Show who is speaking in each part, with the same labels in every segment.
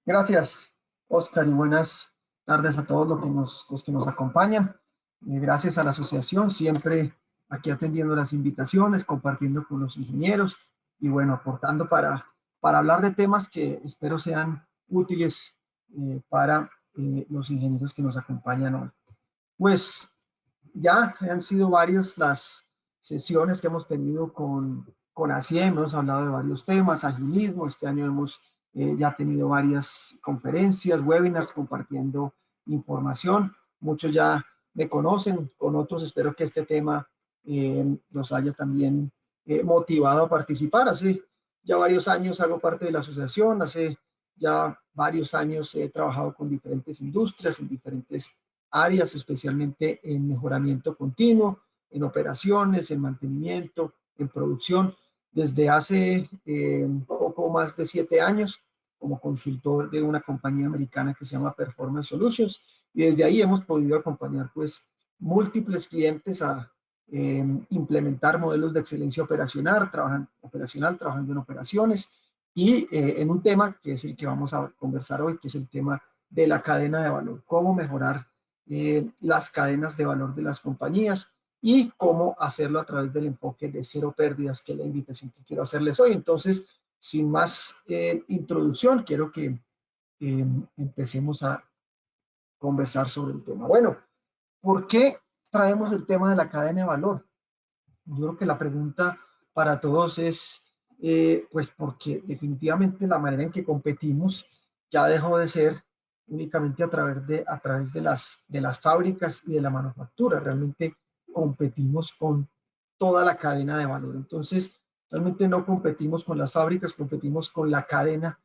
Speaker 1: Gracias, Oscar, y buenas tardes a todos los que nos acompañan. Gracias a la asociación, siempre aquí atendiendo las invitaciones, compartiendo con los ingenieros y bueno, aportando para hablar de temas que espero sean útiles para los ingenieros que nos acompañan hoy. Pues ya han sido varias las sesiones que hemos tenido con ASIEM, hemos hablado de varios temas, agilismo, este año hemos ya tenido varias conferencias, webinars compartiendo información, muchos ya me conocen, con otros espero que este tema los haya también motivado a participar. Hace ya varios años hago parte de la asociación, hace ya varios años he trabajado con diferentes industrias, en diferentes áreas, especialmente en mejoramiento continuo, en operaciones, en mantenimiento, en producción. Desde hace poco más de 7 años como consultor de una compañía americana que se llama Performance Solutions, y desde ahí hemos podido acompañar pues múltiples clientes a implementar modelos de excelencia operacional, trabajando en operaciones y en un tema que es el que vamos a conversar hoy, que es el tema de la cadena de valor, cómo mejorar las cadenas de valor de las compañías y cómo hacerlo a través del enfoque de cero pérdidas, que es la invitación que quiero hacerles hoy. Entonces, sin más introducción, quiero que empecemos a conversar sobre el tema. Bueno, ¿por qué traemos el tema de la cadena de valor? Yo creo que la pregunta para todos es, pues porque definitivamente la manera en que competimos ya dejó de ser únicamente a través de las fábricas y de la manufactura. Realmente competimos con toda la cadena de valor. Entonces, realmente no competimos con las fábricas, competimos con la cadena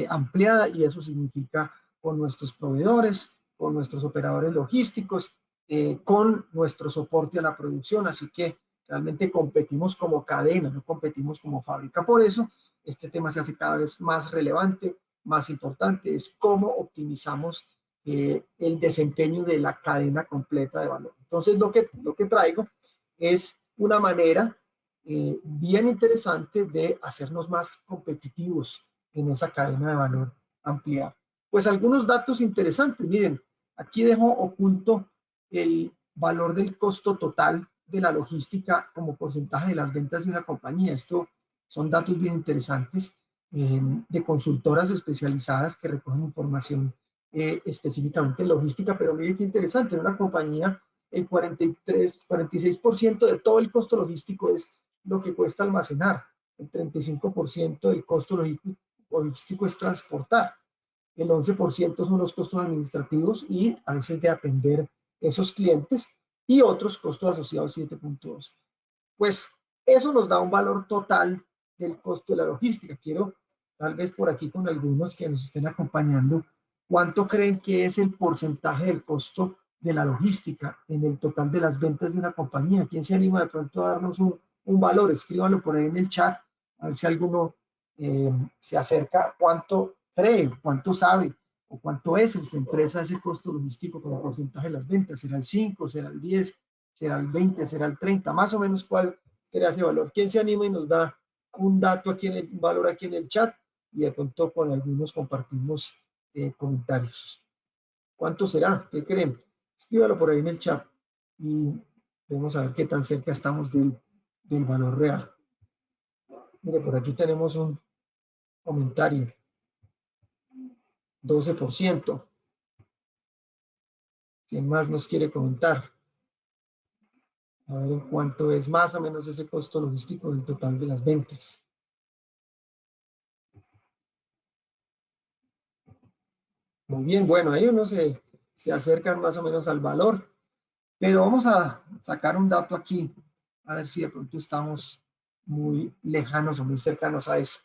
Speaker 1: ampliada, y eso significa con nuestros proveedores, con nuestros operadores logísticos, con nuestro soporte a la producción. Así que realmente competimos como cadena, no competimos como fábrica. Por eso, este tema se hace cada vez más relevante, más importante, es cómo optimizamos el desempeño de la cadena completa de valor. Entonces, lo que traigo es una manera bien interesante de hacernos más competitivos en esa cadena de valor ampliada. Pues algunos datos interesantes, miren, aquí dejo oculto el valor del costo total de la logística como porcentaje de las ventas de una compañía. Esto son datos bien interesantes de consultoras especializadas que recogen información específicamente en logística, pero miren qué interesante, en una compañía el 46% de todo el costo logístico es lo que cuesta almacenar, el 35% del costo logístico es transportar, el 11% son los costos administrativos y a veces de atender esos clientes, y otros costos asociados 7.2. Pues eso nos da un valor total del costo de la logística. Quiero, tal vez por aquí con algunos que nos estén acompañando, ¿cuánto creen que es el porcentaje del costo de la logística en el total de las ventas de una compañía? ¿Quién se anima de pronto a darnos un valor? Escríbanlo por ahí en el chat, a ver si alguno se acerca. ¿Cuánto cree, cuánto sabe o cuánto es en su empresa ese costo logístico como porcentaje de las ventas? ¿Será el 5, será el 10, será el 20, será el 30? Más o menos, ¿cuál será ese valor? ¿Quién se anima y nos da un dato aquí un valor aquí en el chat? Y de pronto con algunos compartimos comentarios. ¿Cuánto será? ¿Qué creen? Escríbalo por ahí en el chat y vamos a ver qué tan cerca estamos del valor real. Mire, por aquí tenemos un comentario. 12%. ¿Quién más nos quiere comentar? A ver en cuánto es más o menos ese costo logístico del total de las ventas. Muy bien, bueno, ahí uno se acercan más o menos al valor, pero vamos a sacar un dato aquí, a ver si de pronto estamos muy lejanos o muy cercanos a eso.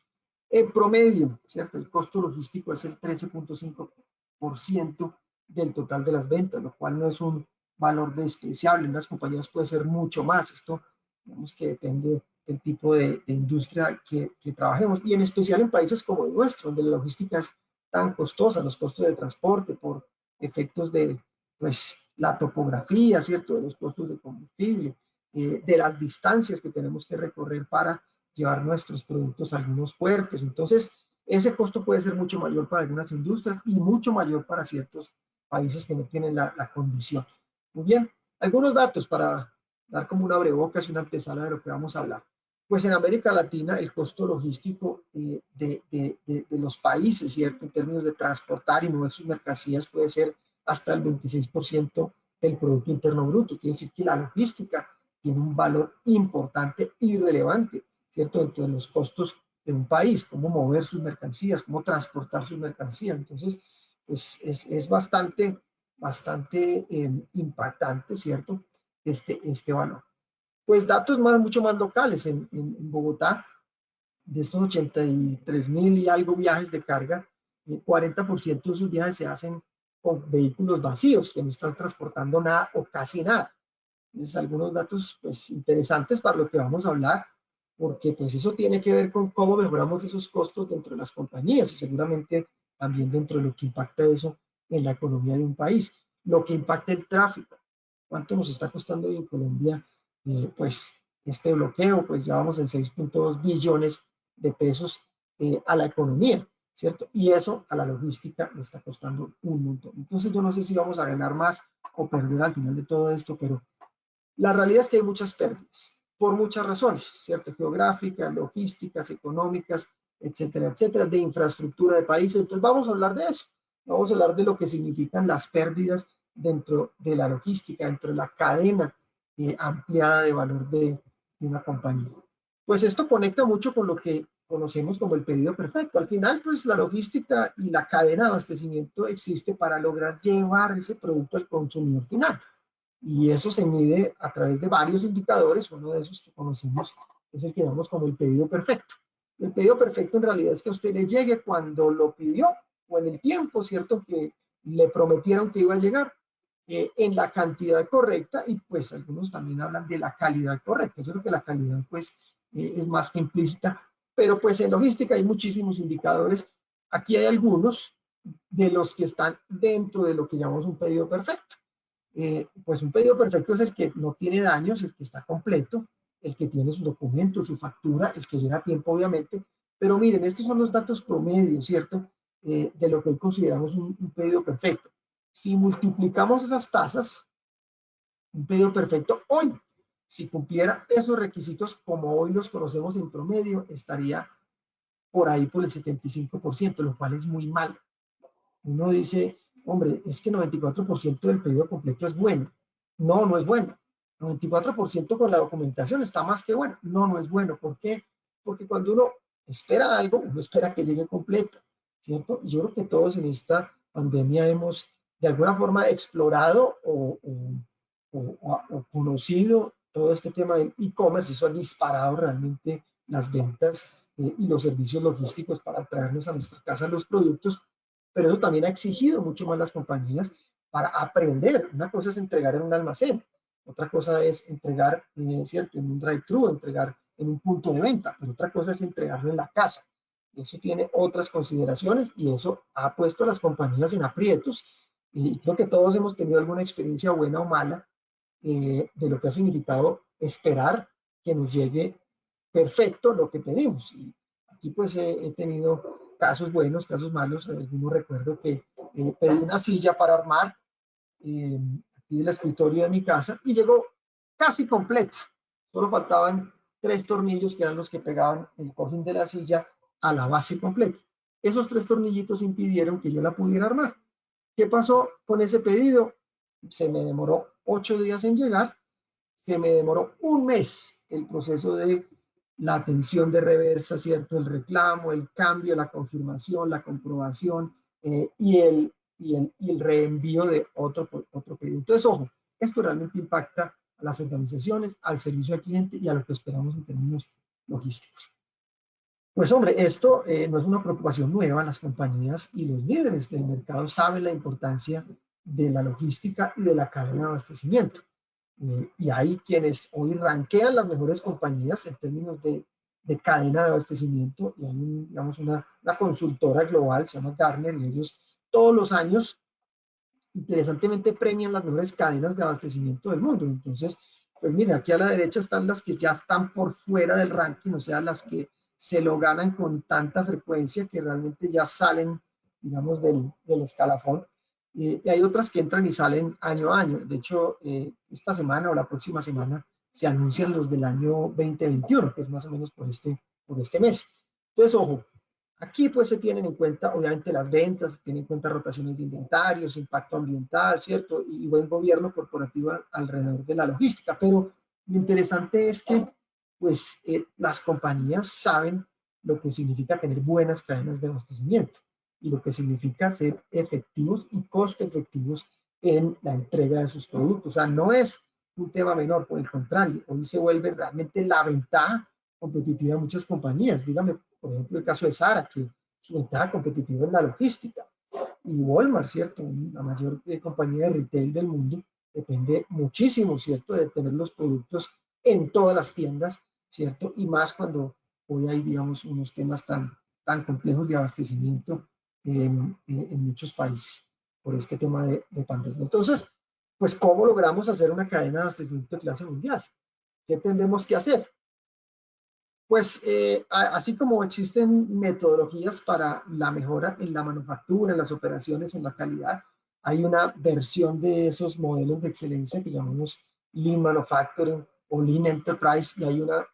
Speaker 1: En promedio, ¿cierto? El costo logístico es el 13.5% del total de las ventas, lo cual no es un valor despreciable. En las compañías puede ser mucho más. Esto, digamos que depende del tipo de industria que trabajemos, y en especial en países como el nuestro, donde la logística es tan costosa, los costos de transporte por efectos de, pues, la topografía, ¿cierto? De los costos de combustible, de las distancias que tenemos que recorrer para llevar nuestros productos a algunos puertos. Entonces, ese costo puede ser mucho mayor para algunas industrias y mucho mayor para ciertos países que no tienen la condición. Muy bien, algunos datos para dar como una abrebocas y una antesala de lo que vamos a hablar. Pues en América Latina el costo logístico de los países, ¿cierto? En términos de transportar y mover sus mercancías puede ser hasta el 26% del Producto Interno Bruto. Quiere decir que la logística tiene un valor importante y relevante, ¿cierto? Dentro de los costos de un país, cómo mover sus mercancías, cómo transportar sus mercancías. Entonces, pues es bastante impactante, ¿cierto? Este valor. Pues datos mucho más locales. En Bogotá, de estos 83.000 y algo viajes de carga, el 40% de esos viajes se hacen con vehículos vacíos, que no están transportando nada o casi nada. Entonces, algunos datos pues, interesantes para lo que vamos a hablar, porque pues eso tiene que ver con cómo mejoramos esos costos dentro de las compañías y seguramente también dentro de lo que impacta eso en la economía de un país, lo que impacta el tráfico, cuánto nos está costando en Colombia pues este bloqueo, pues ya vamos en 6.2 billones de pesos a la economía, ¿cierto? Y eso a la logística le está costando un montón. Entonces yo no sé si vamos a ganar más o perder al final de todo esto, pero la realidad es que hay muchas pérdidas, por muchas razones, ¿cierto? Geográficas, logísticas, económicas, etcétera, etcétera, de infraestructura de países. Entonces vamos a hablar de eso. Vamos a hablar de lo que significan las pérdidas dentro de la logística, dentro de la cadena ampliada de valor de una compañía. Pues esto conecta mucho con lo que conocemos como el pedido perfecto. Al final, pues la logística y la cadena de abastecimiento existe para lograr llevar ese producto al consumidor final. Y eso se mide a través de varios indicadores. Uno de esos que conocemos es el que llamamos como el pedido perfecto. El pedido perfecto en realidad es que a usted le llegue cuando lo pidió o en el tiempo, ¿cierto? Que le prometieron que iba a llegar, en la cantidad correcta, y pues algunos también hablan de la calidad correcta. Yo creo que la calidad pues es más que implícita, pero pues en logística hay muchísimos indicadores. Aquí hay algunos de los que están dentro de lo que llamamos un pedido perfecto. Pues un pedido perfecto es el que no tiene daños, el que está completo, el que tiene su documento, su factura, el que llega a tiempo, obviamente. Pero miren, estos son los datos promedios, ¿cierto? De lo que hoy consideramos un pedido perfecto. Si multiplicamos esas tasas, un pedido perfecto hoy, si cumpliera esos requisitos como hoy los conocemos en promedio, estaría por ahí por el 75%, lo cual es muy malo. Uno dice, hombre, es que 94% del pedido completo es bueno. No, no es bueno. 94% con la documentación está más que bueno. No, no es bueno. ¿Por qué? Porque cuando uno espera algo, uno espera que llegue completo, ¿cierto? Y yo creo que todos en esta pandemia hemos de alguna forma explorado o conocido todo este tema del e-commerce. Eso ha disparado realmente las ventas y los servicios logísticos para traernos a nuestra casa los productos, pero eso también ha exigido mucho más las compañías para aprender. Una cosa es entregar en un almacén, otra cosa es entregar, ¿cierto?, en un drive-thru, entregar en un punto de venta, pero otra cosa es entregarlo en la casa. Eso tiene otras consideraciones y eso ha puesto a las compañías en aprietos, y creo que todos hemos tenido alguna experiencia buena o mala de lo que ha significado esperar que nos llegue perfecto lo que pedimos. Y aquí pues he tenido casos buenos, casos malos. Mismo recuerdo que pedí una silla para armar aquí del escritorio de mi casa y llegó casi completa. Solo faltaban 3 tornillos que eran los que pegaban el cojín de la silla a la base completa. Esos 3 tornillitos impidieron que yo la pudiera armar. ¿Qué pasó con ese pedido? Se me demoró 8 días en llegar, se me demoró un mes el proceso de la atención de reversa, ¿cierto? El reclamo, el cambio, la confirmación, la comprobación y el reenvío de otro pedido. Entonces, ojo, esto realmente impacta a las organizaciones, al servicio al cliente y a lo que esperamos en términos logísticos. Pues hombre, esto no es una preocupación nueva. Las compañías y los líderes del mercado saben la importancia de la logística y de la cadena de abastecimiento. Y hay quienes hoy ranquean las mejores compañías en términos de cadena de abastecimiento. Y hay digamos una consultora global, se llama Gartner, y ellos todos los años, interesantemente, premian las mejores cadenas de abastecimiento del mundo. Entonces, pues mire, aquí a la derecha están las que ya están por fuera del ranking, o sea, las que se lo ganan con tanta frecuencia que realmente ya salen, digamos, del escalafón. Y hay otras que entran y salen año a año. De hecho, esta semana o la próxima semana se anuncian los del año 2021, que es más o menos por este mes. Entonces, ojo, aquí pues se tienen en cuenta obviamente las ventas, se tienen en cuenta rotaciones de inventarios, impacto ambiental, ¿cierto? Y buen gobierno corporativo alrededor de la logística. Pero lo interesante es que pues las compañías saben lo que significa tener buenas cadenas de abastecimiento y lo que significa ser efectivos y costo efectivos en la entrega de sus productos. O sea, no es un tema menor, por el contrario, hoy se vuelve realmente la ventaja competitiva de muchas compañías. Dígame, por ejemplo, el caso de Zara, que su ventaja competitiva es la logística. Y Walmart, ¿cierto? La mayor compañía de retail del mundo, depende muchísimo, ¿cierto?, de tener los productos en todas las tiendas, ¿cierto? Y más cuando hoy hay, digamos, unos temas tan complejos de abastecimiento en muchos países por este tema de pandemia. Entonces, pues, ¿cómo logramos hacer una cadena de abastecimiento de clase mundial? ¿Qué tendremos que hacer? Pues así como existen metodologías para la mejora en la manufactura, en las operaciones, en la calidad, hay una versión de esos modelos de excelencia que llamamos Lean Manufacturing o Lean Enterprise, y hay una,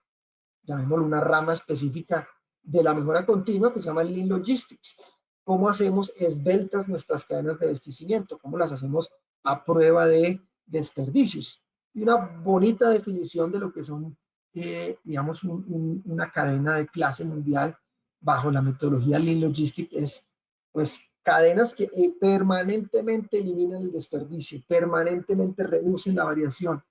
Speaker 1: llamémoslo, una rama específica de la mejora continua que se llama Lean Logistics. ¿Cómo hacemos esbeltas nuestras cadenas de abastecimiento? ¿Cómo las hacemos a prueba de desperdicios? Y una bonita definición de lo que son, digamos, una cadena de clase mundial bajo la metodología Lean Logistics es, pues, cadenas que permanentemente eliminan el desperdicio, permanentemente reducen la variación,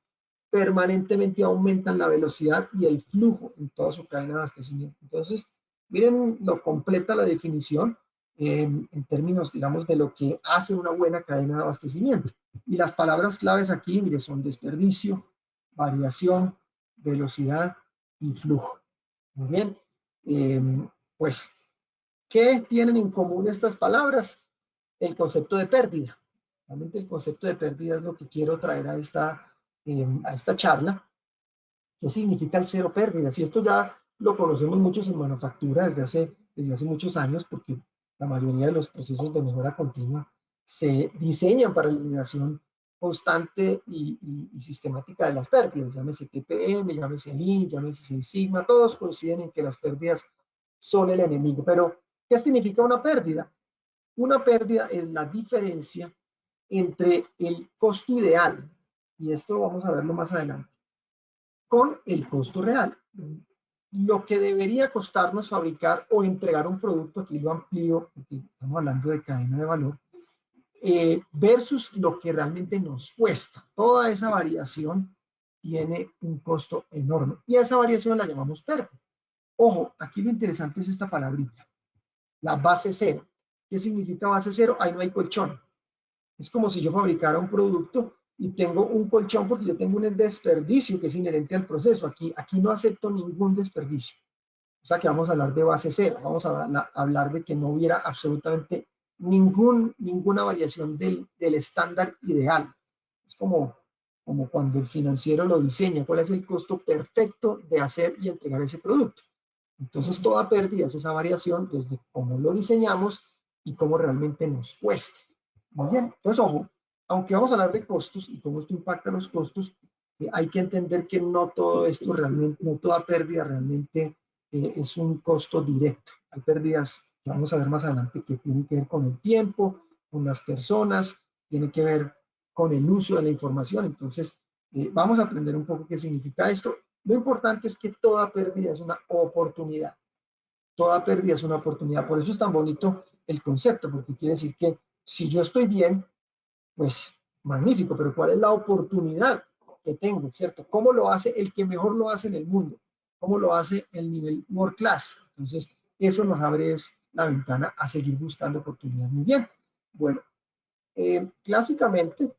Speaker 1: permanentemente aumentan la velocidad y el flujo en toda su cadena de abastecimiento. Entonces, miren lo completa la definición en términos, digamos, de lo que hace una buena cadena de abastecimiento. Y las palabras claves aquí, mire, son desperdicio, variación, velocidad y flujo. Muy bien. Pues, ¿qué tienen en común estas palabras? El concepto de pérdida. Realmente el concepto de pérdida es lo que quiero traer a esta charla. ¿Qué significa el cero pérdidas? Y esto ya lo conocemos muchos en manufactura desde hace muchos años, porque la mayoría de los procesos de mejora continua se diseñan para la eliminación constante y sistemática de las pérdidas. Llámese TPM, llámese Lean, llámese Six Sigma, todos coinciden en que las pérdidas son el enemigo. Pero, ¿qué significa una pérdida? Una pérdida es la diferencia entre el costo ideal, y esto vamos a verlo más adelante, con el costo real. Lo que debería costarnos fabricar o entregar un producto, aquí lo amplío, porque estamos hablando de cadena de valor, versus lo que realmente nos cuesta. Toda esa variación tiene un costo enorme y a esa variación la llamamos pérdida. Ojo, aquí lo interesante es esta palabrita, la base cero. ¿Qué significa base cero? Ahí no hay colchón. Es como si yo fabricara un producto y tengo un colchón porque yo tengo un desperdicio que es inherente al proceso. Aquí no acepto ningún desperdicio. O sea que vamos a hablar de base cero. Vamos a hablar de que no hubiera absolutamente ninguna variación del estándar ideal. Es como cuando el financiero lo diseña. ¿Cuál es el costo perfecto de hacer y entregar ese producto? Entonces, toda pérdida es esa variación desde cómo lo diseñamos y cómo realmente nos cuesta. Muy bien, entonces, ojo, aunque vamos a hablar de costos y cómo esto impacta los costos, hay que entender que no todo esto realmente, no toda pérdida realmente es un costo directo. Hay pérdidas que vamos a ver más adelante que tienen que ver con el tiempo, con las personas, tienen que ver con el uso de la información. Entonces, vamos a aprender un poco qué significa esto. Lo importante es que toda pérdida es una oportunidad. Toda pérdida es una oportunidad. Por eso es tan bonito el concepto, porque quiere decir que si yo estoy bien, pues magnífico, pero ¿cuál es la oportunidad que tengo, cierto? ¿Cómo lo hace el que mejor lo hace en el mundo? ¿Cómo lo hace el nivel world class? Entonces, eso nos abre la ventana a seguir buscando oportunidades. Muy bien. Bueno, clásicamente,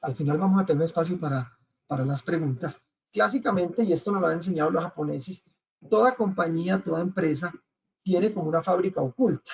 Speaker 1: al final vamos a tener espacio para las preguntas. Clásicamente, y esto nos lo han enseñado los japoneses, toda compañía, toda empresa tiene como una fábrica oculta.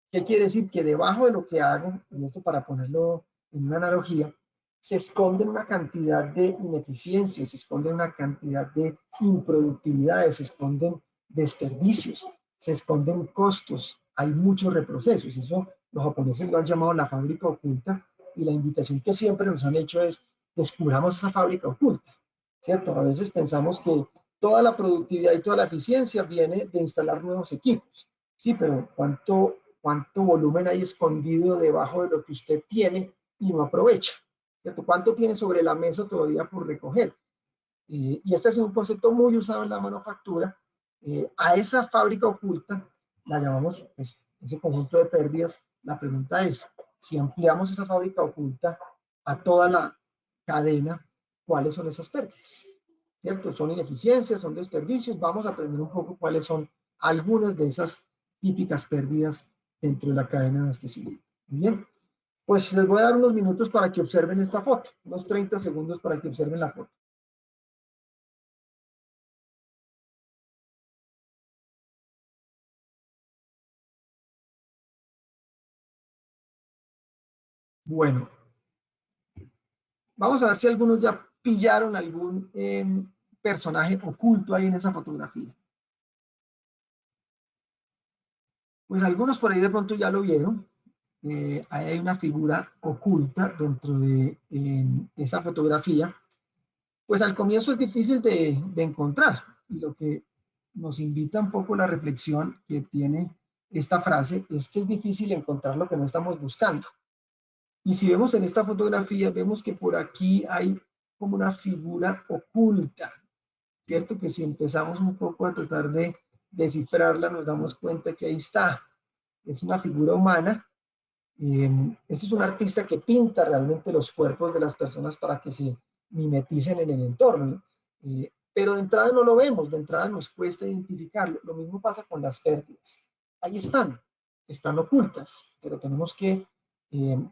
Speaker 1: ¿Qué quiere decir? Que debajo de lo que hago, y esto para ponerlo en una analogía, se esconden una cantidad de ineficiencias, se esconden una cantidad de improductividades, se esconden desperdicios, se esconden costos, hay muchos reprocesos. Eso los japoneses lo han llamado la fábrica oculta, y la invitación que siempre nos han hecho es: descubramos esa fábrica oculta, ¿cierto? A veces pensamos que toda la productividad y toda la eficiencia viene de instalar nuevos equipos, sí, pero ¿cuánto volumen hay escondido debajo de lo que usted tiene y no aprovecha? ¿Cierto? ¿Cuánto tiene sobre la mesa todavía por recoger? Y este es un concepto muy usado en la manufactura. A esa fábrica oculta la llamamos, pues, ese conjunto de pérdidas. La pregunta es: si ampliamos esa fábrica oculta a toda la cadena, ¿cuáles son esas pérdidas? ¿Cierto? ¿Son ineficiencias? ¿Son desperdicios? Vamos a aprender un poco cuáles son algunas de esas típicas pérdidas dentro de la cadena de abastecimiento. Muy bien, pues les voy a dar unos minutos para que observen esta foto, unos 30 segundos para que observen la foto. Bueno, vamos a ver si algunos ya pillaron algún personaje oculto ahí en esa fotografía. Pues algunos por ahí de pronto ya lo vieron. Ahí hay una figura oculta dentro de esa fotografía. Pues al comienzo es difícil de encontrar. Y lo que nos invita un poco la reflexión que tiene esta frase es que es difícil encontrar lo que no estamos buscando. Y si vemos en esta fotografía, vemos que por aquí hay como una figura oculta, ¿cierto? Que si empezamos un poco a tratar de descifrarla, nos damos cuenta que ahí está. Es una figura humana. Este es un artista que pinta realmente los cuerpos de las personas para que se mimeticen en el entorno. Pero de entrada no lo vemos, de entrada nos cuesta identificarlo. Lo mismo pasa con las pérdidas. Ahí están ocultas, pero tenemos que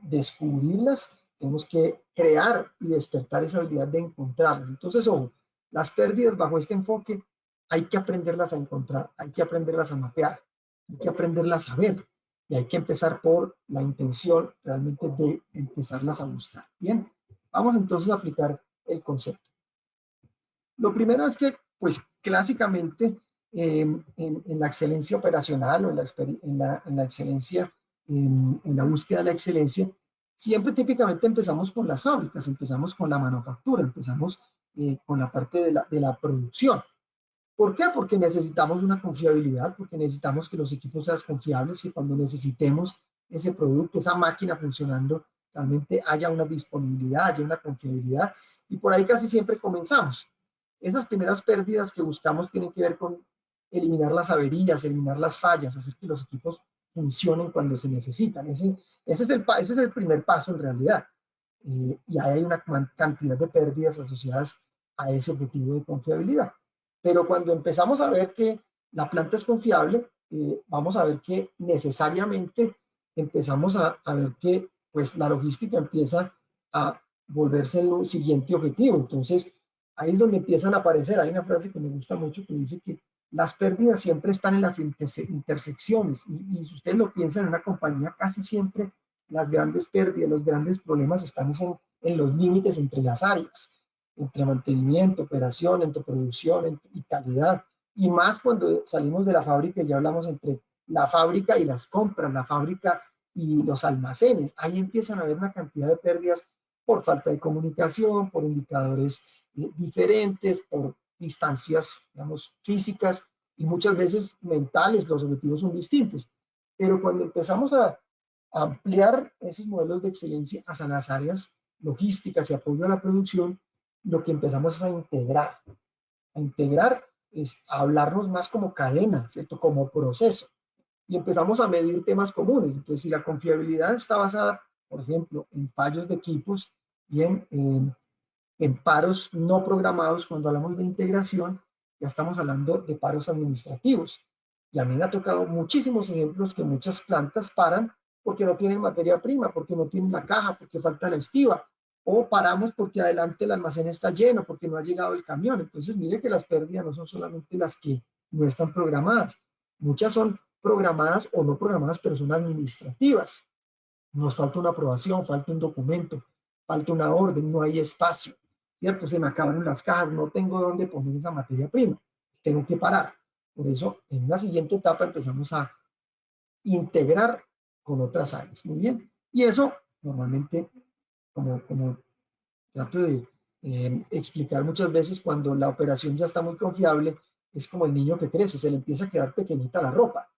Speaker 1: descubrirlas, tenemos que crear y despertar esa habilidad de encontrarlas. Entonces, ojo, las pérdidas bajo este enfoque hay que aprenderlas a encontrar, hay que aprenderlas a mapear, hay que aprenderlas a ver, y hay que empezar por la intención realmente de empezarlas a buscar. Bien, vamos entonces a aplicar el concepto. Lo primero es que, pues, clásicamente, en la excelencia operacional o en la excelencia, en la búsqueda de la excelencia, siempre típicamente empezamos con las fábricas, empezamos con la manufactura, empezamos con la parte de la producción. ¿Por qué? Porque necesitamos una confiabilidad, porque necesitamos que los equipos sean confiables, y cuando necesitemos ese producto, esa máquina funcionando, realmente haya una disponibilidad, haya una confiabilidad, y por ahí casi siempre comenzamos. Esas primeras pérdidas que buscamos tienen que ver con eliminar las averías, eliminar las fallas, hacer que los equipos funcionen cuando se necesitan. Ese es el primer paso en realidad. Y hay una cantidad de pérdidas asociadas a ese objetivo de confiabilidad. Pero cuando empezamos a ver que la planta es confiable, vamos a ver que necesariamente empezamos a ver que, pues, la logística empieza a volverse el siguiente objetivo. Entonces, ahí es donde empiezan a aparecer. Hay una frase que me gusta mucho que dice que las pérdidas siempre están en las intersecciones. Y si ustedes lo piensan, en una compañía casi siempre las grandes pérdidas, los grandes problemas están en los límites entre las áreas, entre mantenimiento, operación, entre producción y calidad. Y más cuando salimos de la fábrica y ya hablamos entre la fábrica y las compras, la fábrica y los almacenes. Ahí empiezan a haber una cantidad de pérdidas por falta de comunicación, por indicadores diferentes, por distancias, digamos, físicas y muchas veces mentales. Los objetivos son distintos. Pero cuando empezamos a ampliar esos modelos de excelencia hacia las áreas logísticas y apoyo a la producción, lo que empezamos es a integrar. A integrar es a hablarnos más como cadena, ¿cierto? Como proceso. Y empezamos a medir temas comunes. Entonces, si la confiabilidad está basada, por ejemplo, en fallos de equipos y en paros no programados, cuando hablamos de integración, ya estamos hablando de paros administrativos. Y a mí me ha tocado muchísimos ejemplos que muchas plantas paran porque no tienen materia prima, porque no tienen la caja, porque falta la estiba, o paramos porque adelante el almacén está lleno, porque no ha llegado el camión. Entonces, mire que las pérdidas no son solamente las que no están programadas, muchas son programadas o no programadas, pero son administrativas. Nos falta una aprobación, falta un documento, falta una orden, no hay espacio, ¿cierto? Se me acabaron las cajas, no tengo dónde poner esa materia prima, pues tengo que parar. Por eso, en una siguiente etapa empezamos a integrar con otras áreas. Muy bien. Y eso, normalmente, como trato de explicar muchas veces, cuando la operación ya está muy confiable, es como el niño que crece, se le empieza a quedar pequeñita la ropa.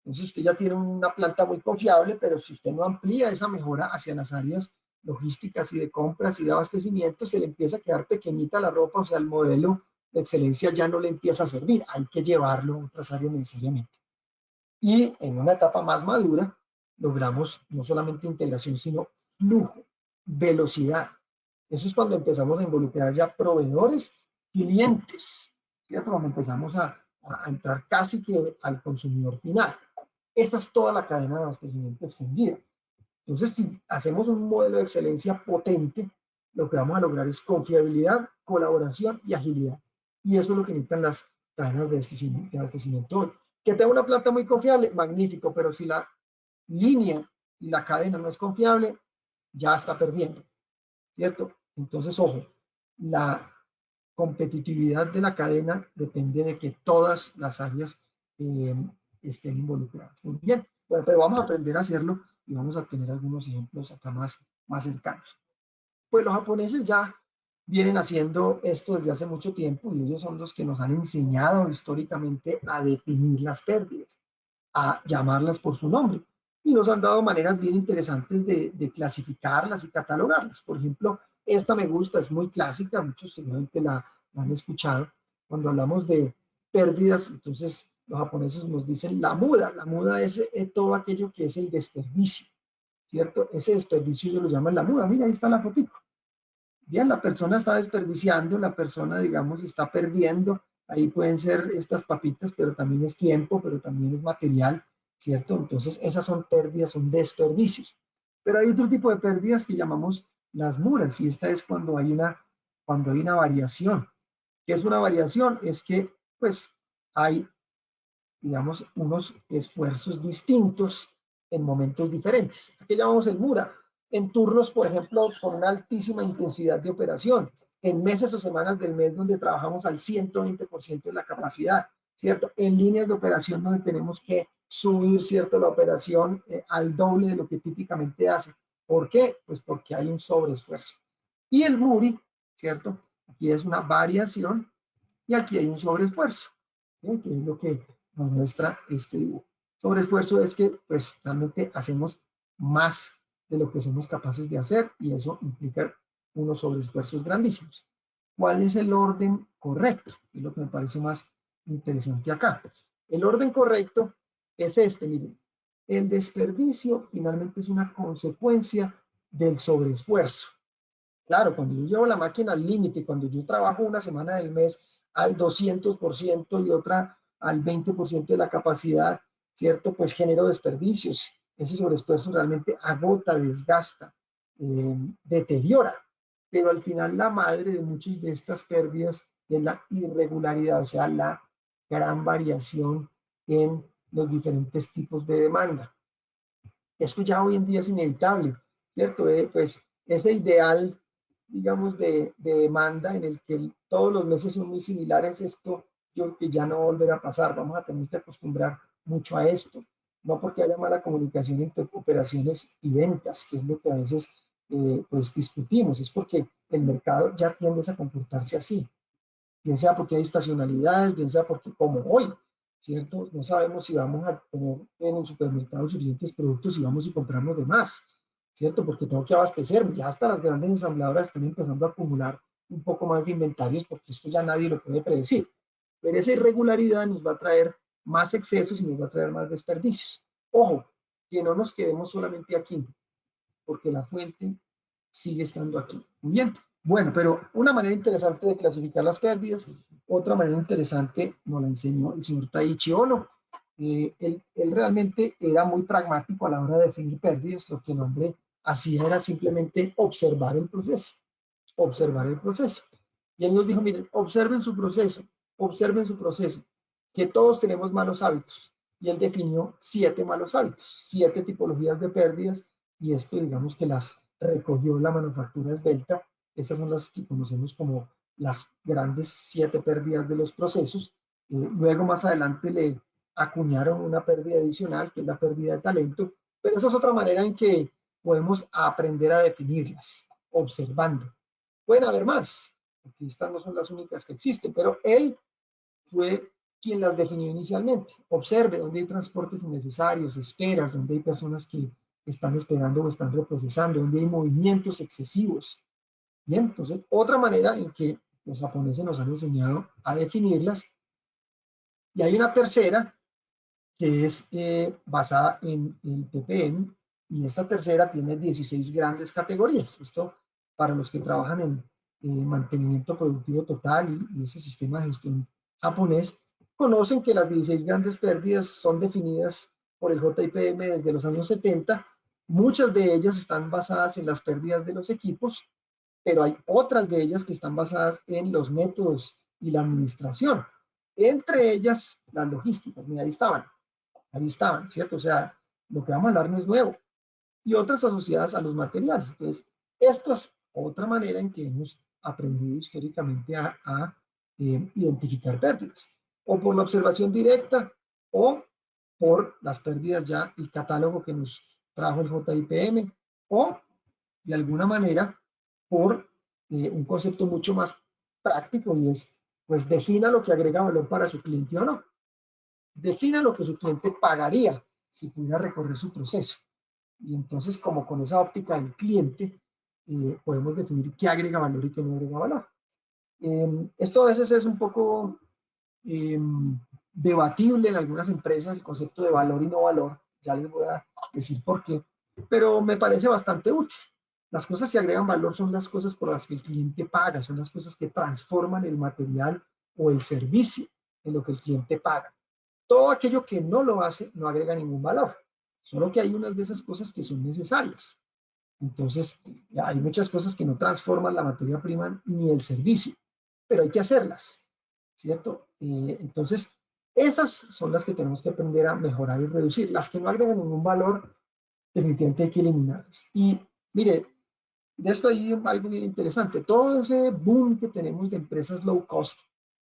Speaker 1: Entonces usted ya tiene una planta muy confiable, pero si usted no amplía esa mejora hacia las áreas logísticas y de compras y de abastecimiento, se le empieza a quedar pequeñita la ropa, o sea, el modelo de excelencia ya no le empieza a servir, hay que llevarlo a otras áreas necesariamente. Y en una etapa más madura, logramos no solamente integración, sino flujo, velocidad. Eso es cuando empezamos a involucrar ya proveedores, clientes, ¿cierto? Cuando empezamos a entrar casi que al consumidor final. Esa es toda la cadena de abastecimiento extendida. Entonces, si hacemos un modelo de excelencia potente, lo que vamos a lograr es confiabilidad, colaboración y agilidad. Y eso es lo que necesitan las cadenas de abastecimiento hoy. Que tenga una planta muy confiable, magnífico, pero si la línea y la cadena no es confiable, ya está perdiendo, ¿cierto? Entonces, ojo, la competitividad de la cadena depende de que todas las áreas eh, estén involucradas. Muy bien, bueno, pero vamos a aprender a hacerlo y vamos a tener algunos ejemplos acá más cercanos. Pues los japoneses ya vienen haciendo esto desde hace mucho tiempo y ellos son los que nos han enseñado históricamente a definir las pérdidas, a llamarlas por su nombre. Y nos han dado maneras bien interesantes de clasificarlas y catalogarlas. Por ejemplo, esta me gusta, es muy clásica, muchos seguramente la han escuchado. Cuando hablamos de pérdidas, entonces los japoneses nos dicen la muda. La muda es todo aquello que es el desperdicio, ¿cierto? Ese desperdicio ellos lo llaman la muda. Mira, ahí está la fotito. Bien, la persona está desperdiciando, la persona, digamos, está perdiendo. Ahí pueden ser estas papitas, pero también es tiempo, pero también es material, ¿cierto? Entonces, esas son pérdidas, son desperdicios. Pero hay otro tipo de pérdidas que llamamos las muras, y esta es cuando hay una variación. ¿Qué es una variación? Es que, pues, hay, digamos, unos esfuerzos distintos en momentos diferentes. ¿Qué llamamos el Mura? En turnos, por ejemplo, con una altísima intensidad de operación, en meses o semanas del mes donde trabajamos al 120% de la capacidad, ¿cierto? En líneas de operación donde tenemos que subir, ¿cierto?, la operación al doble de lo que típicamente hace. ¿Por qué? Pues porque hay un sobreesfuerzo. Y el Muri, ¿cierto? Aquí es una variación y aquí hay un sobreesfuerzo, ¿sí? Que es lo que nos muestra este dibujo. Sobreesfuerzo es que pues realmente hacemos más de lo que somos capaces de hacer y eso implica unos sobreesfuerzos grandísimos. ¿Cuál es el orden correcto? Es lo que me parece más interesante acá. El orden correcto es este, miren. El desperdicio finalmente es una consecuencia del sobreesfuerzo. Claro, cuando yo llevo la máquina al límite, cuando yo trabajo una semana del mes al 200% y otra al 20% de la capacidad, ¿cierto? Pues genero desperdicios. Ese sobreesfuerzo realmente agota, desgasta, deteriora. Pero al final la madre de muchas de estas pérdidas es la irregularidad, o sea, la gran variación en los diferentes tipos de demanda. Esto ya hoy en día es inevitable, ¿cierto? Pues ese ideal, digamos, de demanda en el que todos los meses son muy similares, esto yo creo que ya no volverá a pasar, vamos a tener que acostumbrar mucho a esto, no porque haya mala comunicación entre operaciones y ventas, que es lo que a veces pues discutimos, es porque el mercado ya tiende a comportarse así, bien sea porque hay estacionalidades, bien sea porque como hoy, ¿cierto? No sabemos si vamos a tener en el supermercado suficientes productos y vamos y compramos de más, ¿cierto? Porque tengo que abastecerme. Ya hasta las grandes ensambladoras están empezando a acumular un poco más de inventarios porque esto ya nadie lo puede predecir. Pero esa irregularidad nos va a traer más excesos y nos va a traer más desperdicios. Ojo, que no nos quedemos solamente aquí, porque la fuente sigue estando aquí. Muy bien. Bueno, pero una manera interesante de clasificar las pérdidas, otra manera interesante nos la enseñó el señor Taiichi Ohno. Él realmente era muy pragmático a la hora de definir pérdidas. Lo que el hombre hacía era simplemente observar el proceso, observar el proceso. Y él nos dijo, miren, observen su proceso, que todos tenemos malos hábitos. Y él definió 7 malos hábitos, 7 tipologías de pérdidas, y esto digamos que las recogió la manufactura esbelta. Estas son las que conocemos como las grandes 7 pérdidas de los procesos, Luego más adelante le acuñaron una pérdida adicional, que es la pérdida de talento, pero esa es otra manera en que podemos aprender a definirlas, observando. Pueden haber más, porque estas no son las únicas que existen, pero él fue quien las definió inicialmente. Observe dónde hay transportes innecesarios, esperas, donde hay personas que están esperando o están reprocesando, donde hay movimientos excesivos. Bien, entonces, otra manera en que los japoneses nos han enseñado a definirlas. Y hay una tercera que es basada en el TPM, y esta tercera tiene 16 grandes categorías. Esto para los que trabajan en mantenimiento productivo total y ese sistema de gestión japonés, conocen que las 16 grandes pérdidas son definidas por el JIPM desde los años 70. Muchas de ellas están basadas en las pérdidas de los equipos, pero hay otras de ellas que están basadas en los métodos y la administración. Entre ellas, las logísticas. Mira, ahí estaban, ¿cierto? O sea, lo que vamos a hablar no es nuevo. Y otras asociadas a los materiales. Entonces, esto es otra manera en que hemos aprendido históricamente a identificar pérdidas. O por la observación directa o por las pérdidas ya, el catálogo que nos trajo el JIPM, o de alguna manera por un concepto mucho más práctico, y es, pues defina lo que agrega valor para su cliente o no. Defina lo que su cliente pagaría si pudiera recorrer su proceso. Y entonces, como con esa óptica del cliente, podemos definir qué agrega valor y qué no agrega valor. Esto a veces es un poco debatible en algunas empresas, el concepto de valor y no valor. Ya les voy a decir por qué, pero me parece bastante útil. Las cosas que agregan valor son las cosas por las que el cliente paga, son las cosas que transforman el material o el servicio en lo que el cliente paga. Todo aquello que no lo hace no agrega ningún valor, solo que hay unas de esas cosas que son necesarias. Entonces, hay muchas cosas que no transforman la materia prima ni el servicio, pero hay que hacerlas, ¿cierto? Entonces, esas son las que tenemos que aprender a mejorar y reducir. Las que no agregan ningún valor, definitivamente hay que eliminarlas. Y mire, de esto hay algo bien interesante. Todo ese boom que tenemos de empresas low cost,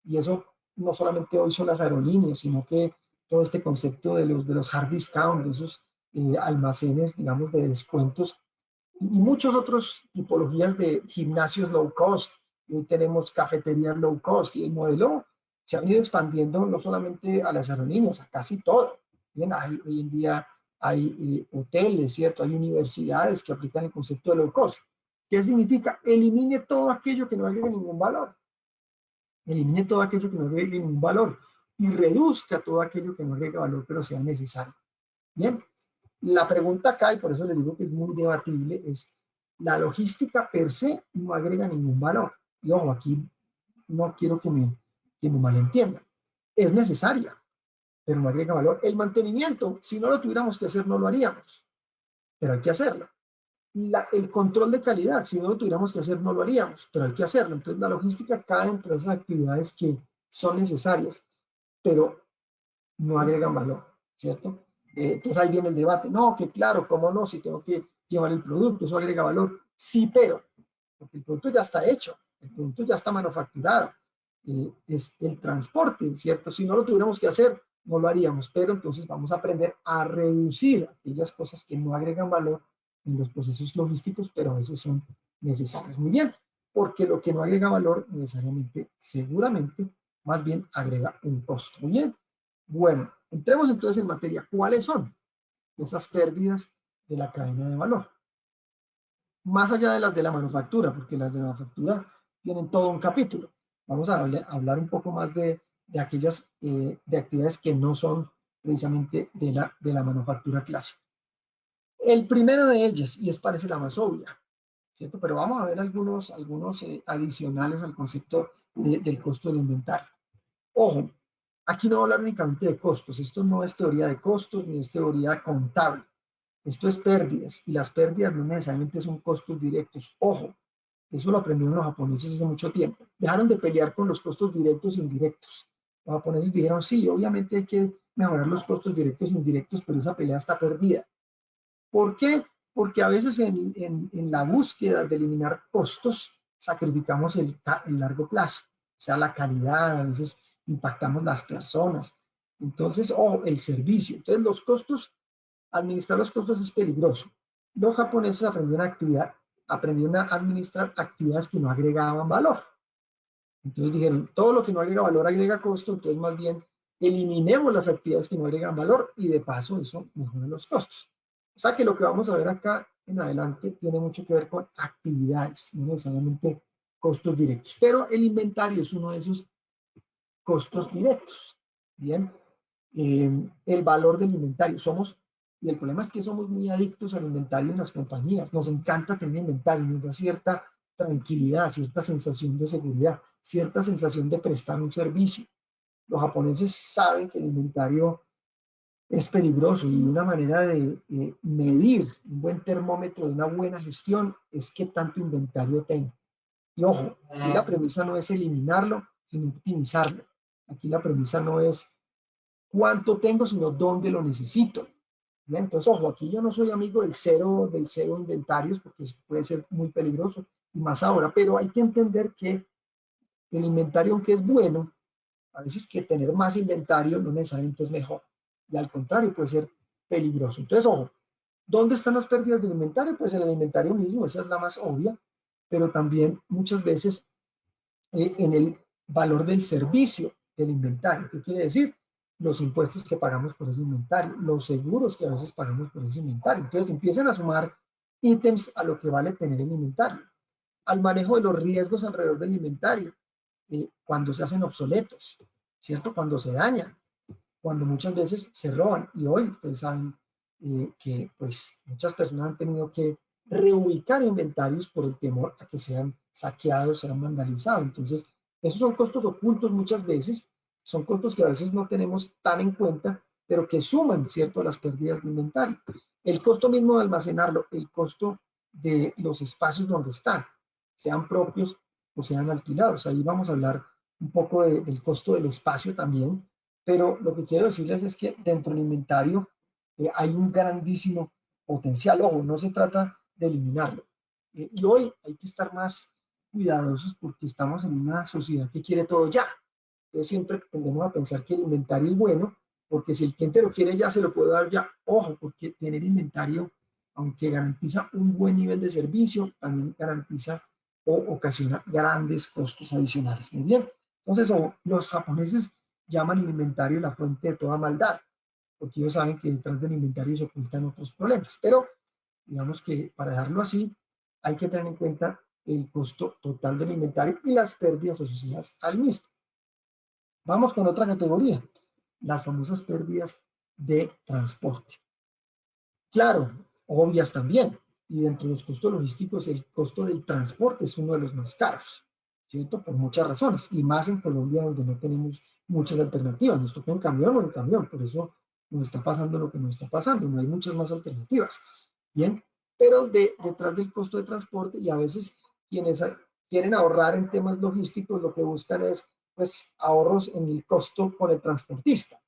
Speaker 1: y eso no solamente hoy son las aerolíneas, sino que todo este concepto de los hard discount, de esos almacenes, digamos, de descuentos, y muchas otras tipologías de gimnasios low cost. Hoy tenemos cafeterías low cost, y el modelo se ha ido expandiendo no solamente a las aerolíneas, a casi todo. Bien, hoy en día hay hoteles, ¿cierto? Hay universidades que aplican el concepto de low cost. ¿Qué significa? Elimine todo aquello que no agregue ningún valor. Elimine todo aquello que no agregue ningún valor y reduzca todo aquello que no agregue valor, pero sea necesario. Bien, la pregunta acá, y por eso les digo que es muy debatible, es: la logística per se no agrega ningún valor. Y ojo, aquí no quiero que me malentiendan. Es necesaria, pero no agrega valor. El mantenimiento, si no lo tuviéramos que hacer, no lo haríamos, pero hay que hacerlo. El control de calidad, si no lo tuviéramos que hacer, no lo haríamos, pero hay que hacerlo. Entonces, la logística cae entre esas actividades que son necesarias, pero no agregan valor, ¿cierto? Entonces ahí viene el debate. No, que claro, ¿cómo no? Si tengo que llevar el producto, eso agrega valor. Sí, pero, porque el producto ya está hecho, el producto ya está manufacturado. Es el transporte, ¿cierto? Si no lo tuviéramos que hacer, no lo haríamos, pero entonces vamos a aprender a reducir aquellas cosas que no agregan valor en los procesos logísticos, pero a veces son necesarias. Muy bien, porque lo que no agrega valor necesariamente, seguramente, más bien agrega un costo. Muy bien. Bueno, entremos entonces en materia. ¿Cuáles son esas pérdidas de la cadena de valor? Más allá de las de la manufactura, porque las de la manufactura tienen todo un capítulo. Vamos a hablar un poco más de aquellas de actividades que no son precisamente de la manufactura clásica. El primero de ellas, y es parece la más obvia, ¿cierto? Pero vamos a ver algunos adicionales al concepto del costo del inventario. Ojo, aquí no voy a hablar únicamente de costos. Esto no es teoría de costos ni es teoría contable. Esto es pérdidas, y las pérdidas no necesariamente son costos directos. Ojo, eso lo aprendieron los japoneses hace mucho tiempo. Dejaron de pelear con los costos directos e indirectos. Los japoneses dijeron: sí, obviamente hay que mejorar los costos directos e indirectos, pero esa pelea está perdida. ¿Por qué? Porque a veces en la búsqueda de eliminar costos sacrificamos el largo plazo, o sea, la calidad, a veces impactamos las personas. Entonces, o el servicio. Entonces, los costos, administrar los costos es peligroso. Los japoneses aprendieron a administrar actividades que no agregaban valor. Entonces dijeron, todo lo que no agrega valor agrega costo, entonces más bien eliminemos las actividades que no agregan valor y de paso eso mejora los costos. O sea que lo que vamos a ver acá en adelante tiene mucho que ver con actividades, no necesariamente costos directos, pero el inventario es uno de esos costos directos. Bien, el valor del inventario. Y el problema es que somos muy adictos al inventario en las compañías. Nos encanta tener inventario, nos da cierta tranquilidad, cierta sensación de seguridad, cierta sensación de prestar un servicio. Los japoneses saben que el inventario es peligroso y una manera de medir un buen termómetro de una buena gestión es qué tanto inventario tengo. Y ojo, aquí la premisa no es eliminarlo, sino optimizarlo. Aquí la premisa no es cuánto tengo, sino dónde lo necesito. ¿Bien? Entonces, ojo, aquí yo no soy amigo del cero inventarios, porque puede ser muy peligroso, y más ahora, pero hay que entender que el inventario, aunque es bueno, a veces que tener más inventario no necesariamente es mejor, y al contrario, puede ser peligroso. Entonces, ojo, ¿dónde están las pérdidas del inventario? Pues en el inventario mismo, esa es la más obvia, pero también muchas veces en el valor del servicio del inventario. ¿Qué quiere decir? Los impuestos que pagamos por ese inventario, los seguros que a veces pagamos por ese inventario. Entonces empiezan a sumar ítems a lo que vale tener el inventario. Al manejo de los riesgos alrededor del inventario, cuando se hacen obsoletos, ¿cierto? Cuando se dañan, cuando muchas veces se roban. Y hoy ustedes saben que pues muchas personas han tenido que reubicar inventarios por el temor a que sean saqueados, sean vandalizados. Entonces, esos son costos ocultos muchas veces, son costos que a veces no tenemos tan en cuenta, pero que suman, ¿cierto?, a las pérdidas de inventario. El costo mismo de almacenarlo, el costo de los espacios donde están, sean propios o sean alquilados. Ahí vamos a hablar un poco del costo del espacio también, pero lo que quiero decirles es que dentro del inventario hay un grandísimo potencial. Ojo, no se trata de eliminarlo. Y hoy hay que estar más cuidadosos porque estamos en una sociedad que quiere todo ya. Entonces siempre tendemos a pensar que el inventario es bueno, porque si el cliente lo quiere ya, se lo puedo dar ya. Ojo, porque tener inventario, aunque garantiza un buen nivel de servicio, también garantiza o ocasiona grandes costos adicionales. Muy bien. Entonces, ojo, los japoneses llaman el inventario la fuente de toda maldad, porque ellos saben que detrás del inventario se ocultan otros problemas. Pero digamos que para dejarlo así, hay que tener en cuenta el costo total del inventario y las pérdidas asociadas al mismo. Vamos con otra categoría, las famosas pérdidas de transporte. Claro, obvias también. Y dentro de los costos logísticos, el costo del transporte es uno de los más caros, ¿cierto? Por muchas razones. Y más en Colombia, donde no tenemos muchas alternativas. Nos toca en camión o en camión. Por eso nos está pasando lo que nos está pasando. No hay muchas más alternativas. Bien, pero detrás del costo de transporte, y a veces quienes quieren ahorrar en temas logísticos, lo que buscan es pues ahorros en el costo por el transportista.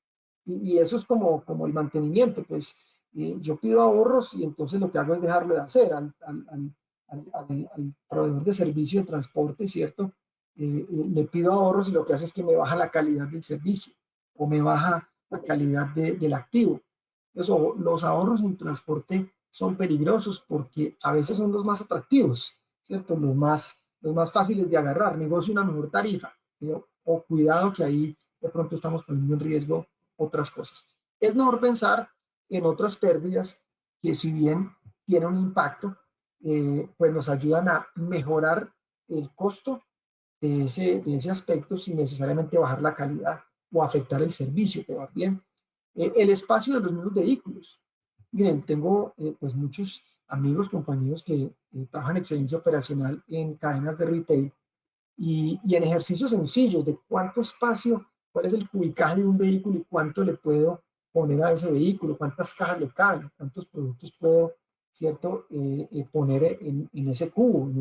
Speaker 1: Y eso es como el mantenimiento, pues yo pido ahorros y entonces lo que hago es dejarlo de hacer al proveedor de servicio de transporte, ¿cierto? Le pido ahorros y lo que hace es que me baja la calidad del servicio o me baja la calidad del activo. Eso, los ahorros en transporte son peligrosos porque a veces son los más atractivos, ¿cierto? Los más fáciles de agarrar, negocio una mejor tarifa, pero, o cuidado que ahí de pronto estamos poniendo en riesgo otras cosas. Es mejor pensar en otras pérdidas que si bien tienen un impacto, pues nos ayudan a mejorar el costo de ese aspecto sin necesariamente bajar la calidad o afectar el servicio que va bien. El espacio de los mismos vehículos. Miren, tengo pues muchos amigos, compañeros que trabajan excelencia operacional en cadenas de retail y en ejercicios sencillos de cuánto espacio, cuál es el cubicaje de un vehículo y cuánto le puedo poner a ese vehículo, cuántas cajas le caben, cuántos productos puedo, ¿cierto?, poner en ese cubo, en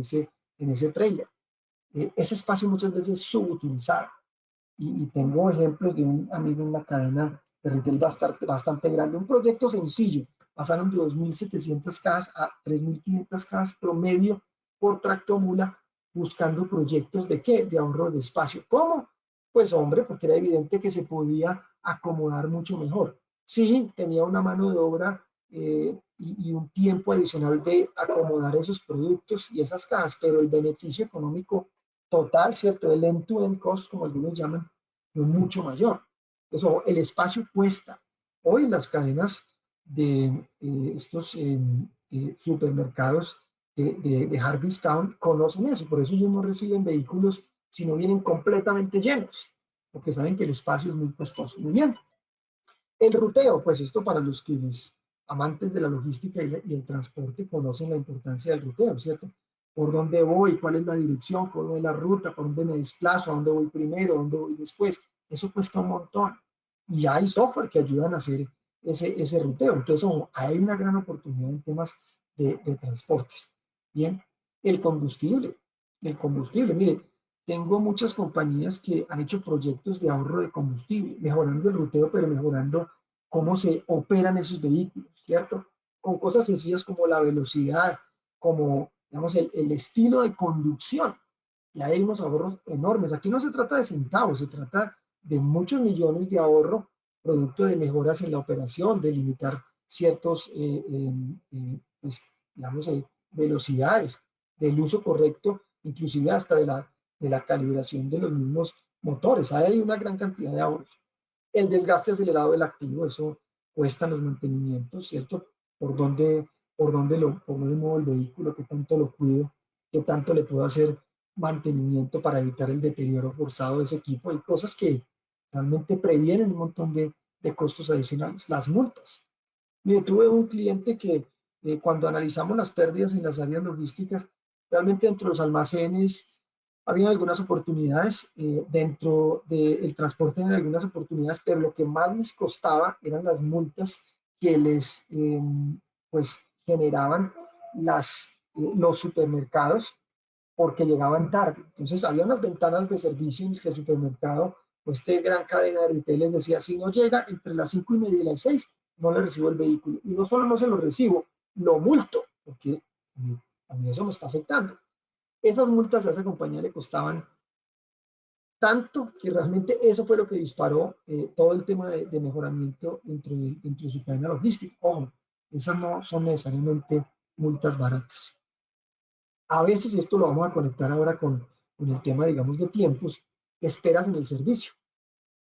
Speaker 1: ese trailer. Ese espacio muchas veces es subutilizado. Y tengo ejemplos de un amigo en una cadena de retail bastante grande, un proyecto sencillo. Pasaron de 2.700 cajas a 3.500 cajas promedio por tractomula, buscando proyectos de qué? De ahorro de espacio. ¿Cómo? Pues hombre, porque era evidente que se podía acomodar mucho mejor. Sí, tenía una mano de obra y un tiempo adicional de acomodar esos productos y esas cajas, pero el beneficio económico total, ¿cierto? El end-to-end cost, como algunos llaman, es mucho mayor. Eso, el espacio cuesta. Hoy las cadenas de estos supermercados de hard discount conocen eso, por eso ellos no reciben vehículos si no vienen completamente llenos, porque saben que el espacio es muy costoso. Muy bien. El ruteo, pues esto para los que les amantes de la logística y el transporte conocen la importancia del ruteo, ¿cierto? Por dónde voy, cuál es la dirección, cuál es la ruta, por dónde me desplazo, a dónde voy primero, a dónde voy después. Eso cuesta un montón. Y hay software que ayudan a hacer ese ruteo. Entonces, ojo, hay una gran oportunidad en temas de transportes. Bien, el combustible. El combustible, mire, tengo muchas compañías que han hecho proyectos de ahorro de combustible, mejorando el ruteo, pero mejorando cómo se operan esos vehículos, ¿cierto? Con cosas sencillas como la velocidad, como, digamos, el estilo de conducción. Y hay unos ahorros enormes. Aquí no se trata de centavos, se trata de muchos millones de ahorro, producto de mejoras en la operación, de limitar ciertos, pues, digamos, velocidades, del uso correcto, inclusive hasta de la calibración de los mismos motores. Hay una gran cantidad de ahorros. El desgaste acelerado del activo, eso cuesta los mantenimientos, ¿cierto? ¿Por dónde muevo el vehículo? ¿Qué tanto lo cuido? ¿Qué tanto le puedo hacer mantenimiento para evitar el deterioro forzado de ese equipo? Hay cosas que realmente previenen un montón de costos adicionales. Las multas. Mire, tuve un cliente que cuando analizamos las pérdidas en las áreas logísticas, realmente dentro de los almacenes había algunas oportunidades, dentro del transporte en algunas oportunidades, pero lo que más les costaba eran las multas que les pues generaban los supermercados porque llegaban tarde. Entonces había unas ventanas de servicio en que el supermercado, pues esta gran cadena de retail les decía, si no llega entre las 5:30 y las 6, no le recibo el vehículo. Y no solo no se lo recibo, lo multo, porque a mí eso me está afectando. Esas multas a esa compañía le costaban tanto que realmente eso fue lo que disparó todo el tema de mejoramiento dentro de su cadena logística. Ojo, esas no son necesariamente multas baratas. A veces, y esto lo vamos a conectar ahora con el tema, digamos, de tiempos, esperas en el servicio.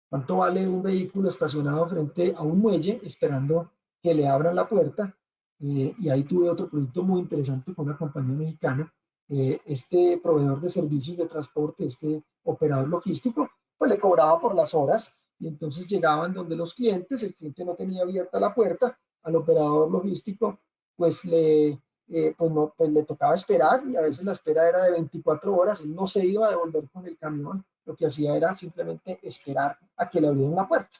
Speaker 1: ¿Cuánto vale un vehículo estacionado frente a un muelle esperando que le abran la puerta? Y ahí tuve otro proyecto muy interesante con una compañía mexicana. Este proveedor de servicios de transporte, este operador logístico, pues le cobraba por las horas y entonces llegaban donde los clientes, el cliente no tenía abierta la puerta, al operador logístico pues pues no, pues le tocaba esperar y a veces la espera era de 24 horas, él no se iba a devolver con el camión, lo que hacía era simplemente esperar a que le abrieran la puerta.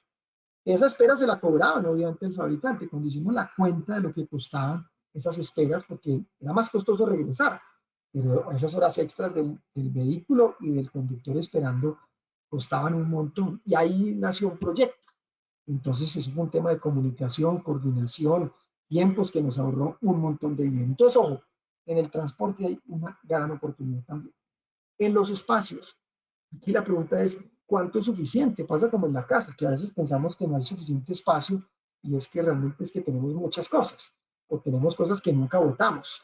Speaker 1: Esa espera se la cobraban obviamente el fabricante. Cuando hicimos la cuenta de lo que costaban esas esperas, porque era más costoso regresar, pero esas horas extras del vehículo y del conductor esperando costaban un montón. Y ahí nació un proyecto. Entonces, eso fue un tema de comunicación, coordinación, tiempos que nos ahorró un montón de dinero. Entonces, ojo, en el transporte hay una gran oportunidad también. En los espacios, aquí la pregunta es, ¿cuánto es suficiente? Pasa como en la casa, que a veces pensamos que no hay suficiente espacio y es que realmente es que tenemos muchas cosas o tenemos cosas que nunca votamos.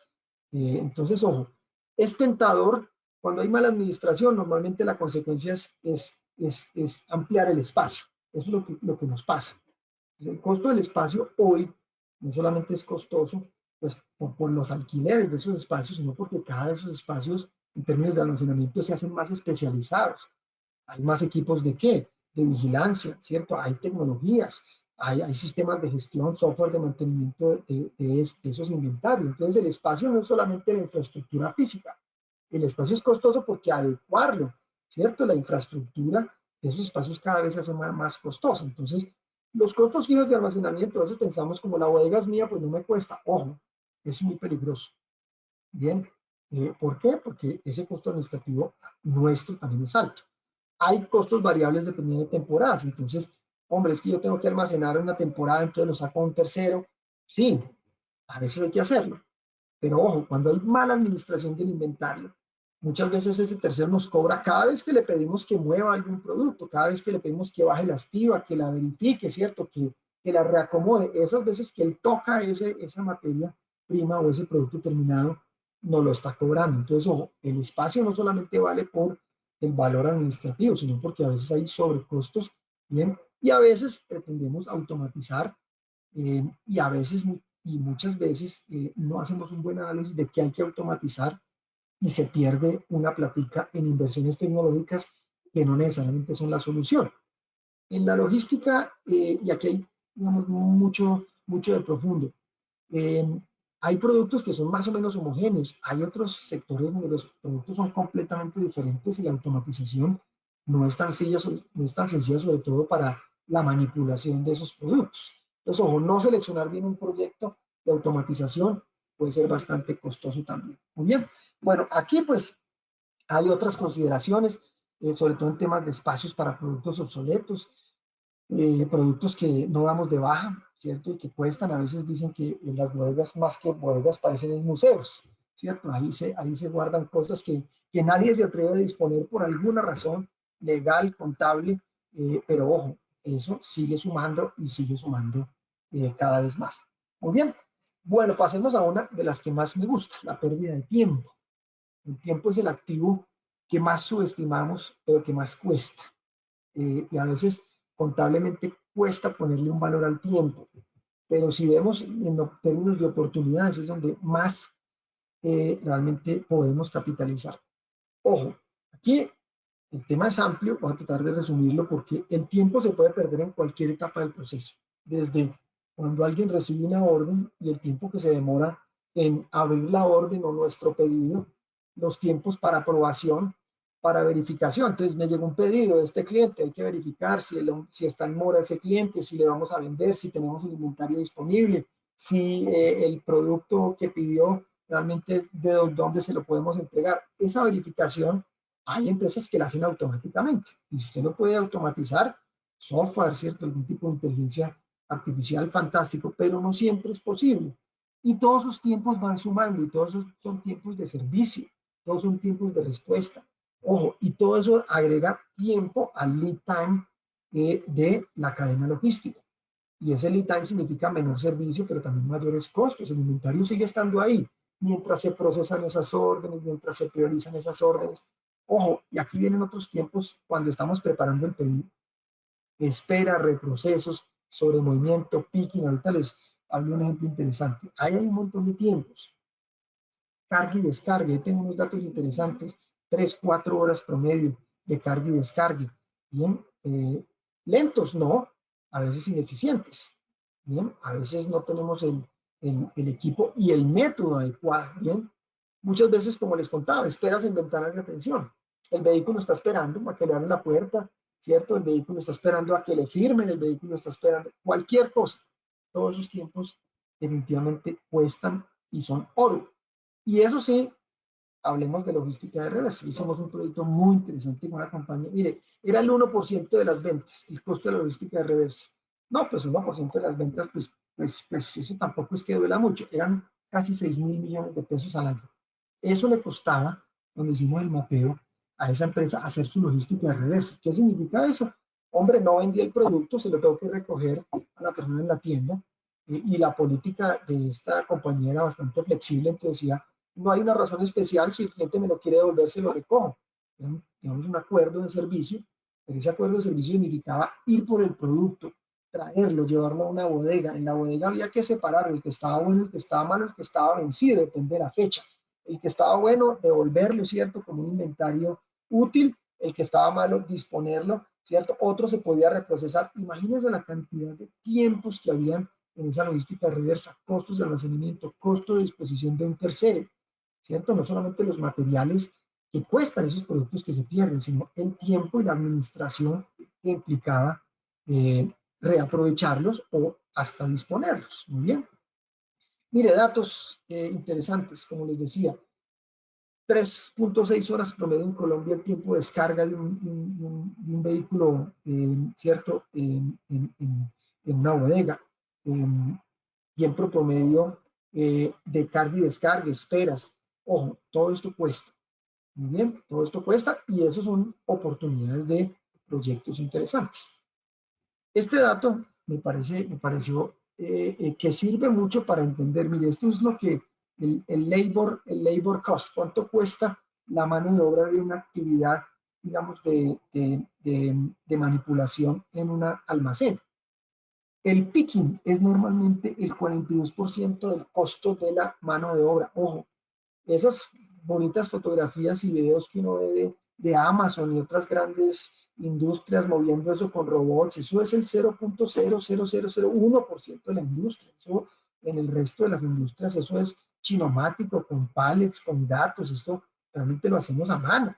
Speaker 1: Entonces, ojo, es tentador. Cuando hay mala administración, normalmente la consecuencia es ampliar el espacio. Eso es lo que nos pasa. El costo del espacio hoy no solamente es costoso pues, por los alquileres de esos espacios, sino porque cada de esos espacios en términos de almacenamiento se hacen más especializados. Hay más equipos de qué? De vigilancia, ¿cierto? Hay tecnologías, hay sistemas de gestión, software de mantenimiento de esos inventarios. Entonces el espacio no es solamente la infraestructura física, el espacio es costoso porque adecuarlo, ¿cierto? La infraestructura de esos espacios cada vez se hace más costosa. Entonces, los costos fijos de almacenamiento, a veces pensamos como la bodega es mía, pues no me cuesta. Ojo, es muy peligroso. Bien, ¿por qué? Porque ese costo administrativo nuestro también es alto. Hay costos variables dependiendo de temporadas. Entonces, hombre, es que yo tengo que almacenar una temporada, entonces lo saco a un tercero. Sí, a veces hay que hacerlo. Pero ojo, cuando hay mala administración del inventario, Muchas veces ese tercero nos cobra cada vez que le pedimos que mueva algún producto, cada vez que le pedimos que baje la estiva, que la verifique, ¿cierto? Que la reacomode. Esas veces que él toca esa materia prima o ese producto terminado, nos lo está cobrando. Entonces, ojo, el espacio no solamente vale por el valor administrativo, sino porque a veces hay sobrecostos, ¿bien? Y a veces pretendemos automatizar y a veces y muchas veces no hacemos un buen análisis de qué hay que automatizar y se pierde una plática en inversiones tecnológicas que no necesariamente son la solución. En la logística, y aquí hay digamos, mucho de profundo, eh, hay productos que son más o menos homogéneos, hay otros sectores donde los productos son completamente diferentes y la automatización no es tan sencilla, sobre todo para la manipulación de esos productos. Entonces, ojo, no seleccionar bien un proyecto de automatización puede ser bastante costoso también. Muy bien. Bueno, aquí pues hay otras consideraciones, sobre todo en temas de espacios para productos obsoletos, productos que no damos de baja, ¿cierto? Y que cuestan, a veces dicen que las bodegas más que bodegas parecen en museos, ¿cierto? Ahí se guardan cosas que nadie se atreve a disponer por alguna razón legal, contable, pero ojo, eso sigue sumando y sigue sumando cada vez más. Muy bien. Bueno, pasemos a una de las que más me gusta, la pérdida de tiempo. El tiempo es el activo que más subestimamos, pero que más cuesta. Y a veces contablemente cuesta ponerle un valor al tiempo. Pero si vemos en términos de oportunidades, es donde más realmente podemos capitalizar. Ojo, aquí el tema es amplio, voy a tratar de resumirlo porque el tiempo se puede perder en cualquier etapa del proceso. Desde cuando alguien recibe una orden y el tiempo que se demora en abrir la orden o nuestro pedido, los tiempos para aprobación, para verificación. Entonces me llegó un pedido de este cliente, hay que verificar si está en mora ese cliente, si le vamos a vender, si tenemos el inventario disponible, si el producto que pidió realmente de dónde se lo podemos entregar. Esa verificación hay empresas que la hacen automáticamente. Y si usted lo puede automatizar, software, ¿cierto? Algún tipo de inteligencia artificial fantástico, pero no siempre es posible. Y todos esos tiempos van sumando y todos esos son tiempos de servicio, todos son tiempos de respuesta. Ojo, y todo eso agrega tiempo al lead time de la cadena logística. Y ese lead time significa menor servicio, pero también mayores costos. El inventario sigue estando ahí mientras se procesan esas órdenes, mientras se priorizan esas órdenes. Ojo, y aquí vienen otros tiempos cuando estamos preparando el pedido. Espera, reprocesos, sobremovimiento, picking. Ahorita les hablo de un ejemplo interesante. Ahí hay un montón de tiempos. Carga y descarga. Ahí tengo unos datos interesantes. 3, 4 horas promedio de carga y descarga. Bien, lentos no, a veces ineficientes. Bien, a veces no tenemos el equipo y el método adecuado. Bien, muchas veces, como les contaba, esperas en ventanas de atención. El vehículo está esperando a que le abran la puerta, ¿cierto? El vehículo está esperando a que le firmen, el vehículo está esperando cualquier cosa. Todos esos tiempos definitivamente cuestan y son oro. Y eso sí, hablemos de logística de reversa. Hicimos un proyecto muy interesante con una compañía. Mire, era el 1% de las ventas, el costo de la logística de reversa. No, pues 1% de las ventas, pues eso tampoco es que duela mucho. Eran casi 6.000 millones de pesos al año. Eso le costaba, cuando hicimos el mapeo, a esa empresa hacer su logística de reversa. ¿Qué significa eso? Hombre, no vendí el producto, se lo tengo que recoger a la persona en la tienda. Y la política de esta compañía era bastante flexible, entonces decía, no hay una razón especial, si el cliente me lo quiere devolver, se lo recojo. Tenemos un acuerdo de servicio, pero ese acuerdo de servicio significaba ir por el producto, traerlo, llevarlo a una bodega. En la bodega había que separar el que estaba bueno, el que estaba malo, el que estaba vencido, depende de la fecha. El que estaba bueno, devolverlo, ¿cierto? Como un inventario útil. El que estaba malo, disponerlo, ¿cierto? Otro se podía reprocesar. Imagínense la cantidad de tiempos que habían en esa logística reversa, costos de almacenamiento, costo de disposición de un tercero, ¿cierto? No solamente los materiales que cuestan esos productos que se pierden, sino el tiempo y la administración que implicaba reaprovecharlos o hasta disponerlos. Muy bien. Mire, datos interesantes, como les decía, 3.6 horas promedio en Colombia el tiempo de descarga de un vehículo, ¿cierto? En una bodega. Tiempo promedio de carga y descarga, esperas. Ojo, todo esto cuesta. Muy bien, todo esto cuesta y eso son oportunidades de proyectos interesantes. Este dato me pareció que sirve mucho para entender, mire, esto es lo que el labor cost, cuánto cuesta la mano de obra de una actividad, digamos, de manipulación en un almacén. El picking es normalmente el 42% del costo de la mano de obra. Ojo, esas bonitas fotografías y videos que uno ve de Amazon y otras grandes industrias moviendo eso con robots, eso es el 0.00001% de la industria. Eso en el resto de las industrias, eso es chinomático, con pallets, con datos, esto realmente lo hacemos a mano.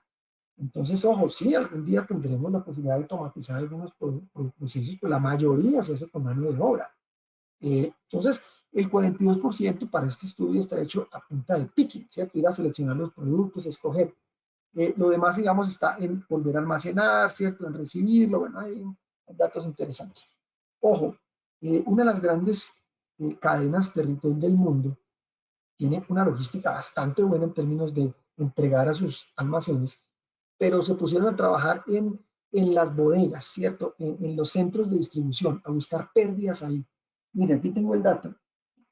Speaker 1: Entonces, ojo, sí, algún día tendremos la posibilidad de automatizar algunos procesos, pero la mayoría se hace con mano de obra. Entonces, el 42% para este estudio está hecho a punta de picking, ¿cierto? Ir a seleccionar los productos, escoger. Lo demás, digamos, está en volver a almacenar, ¿cierto? En recibirlo, bueno, hay datos interesantes. Ojo, una de las grandes cadenas de retail del mundo tiene una logística bastante buena en términos de entregar a sus almacenes, pero se pusieron a trabajar en las bodegas, ¿cierto? En los centros de distribución, a buscar pérdidas ahí. Mira, aquí tengo el dato,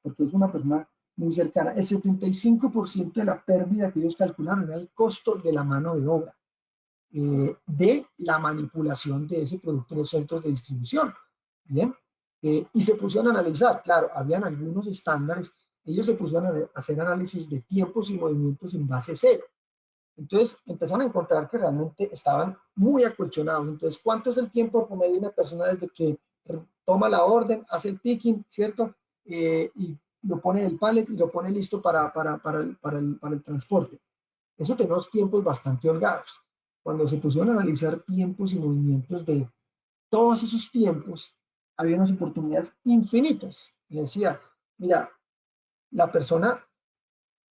Speaker 1: porque es una persona muy cercana. El 75% de la pérdida que ellos calcularon era el costo de la mano de obra, de la manipulación de ese producto en los centros de distribución. Bien, y se pusieron a analizar, claro, habían algunos estándares, ellos se pusieron a hacer análisis de tiempos y movimientos en base cero. Entonces empezaron a encontrar que realmente estaban muy acolchonados. Entonces, ¿cuánto es el tiempo promedio de una persona desde que toma la orden, hace el picking, ¿cierto? Y lo pone en el pallet y lo pone listo para el transporte. Eso tenemos tiempos bastante holgados. Cuando se pusieron a analizar tiempos y movimientos de todos esos tiempos, había unas oportunidades infinitas. Y decía, mira, la persona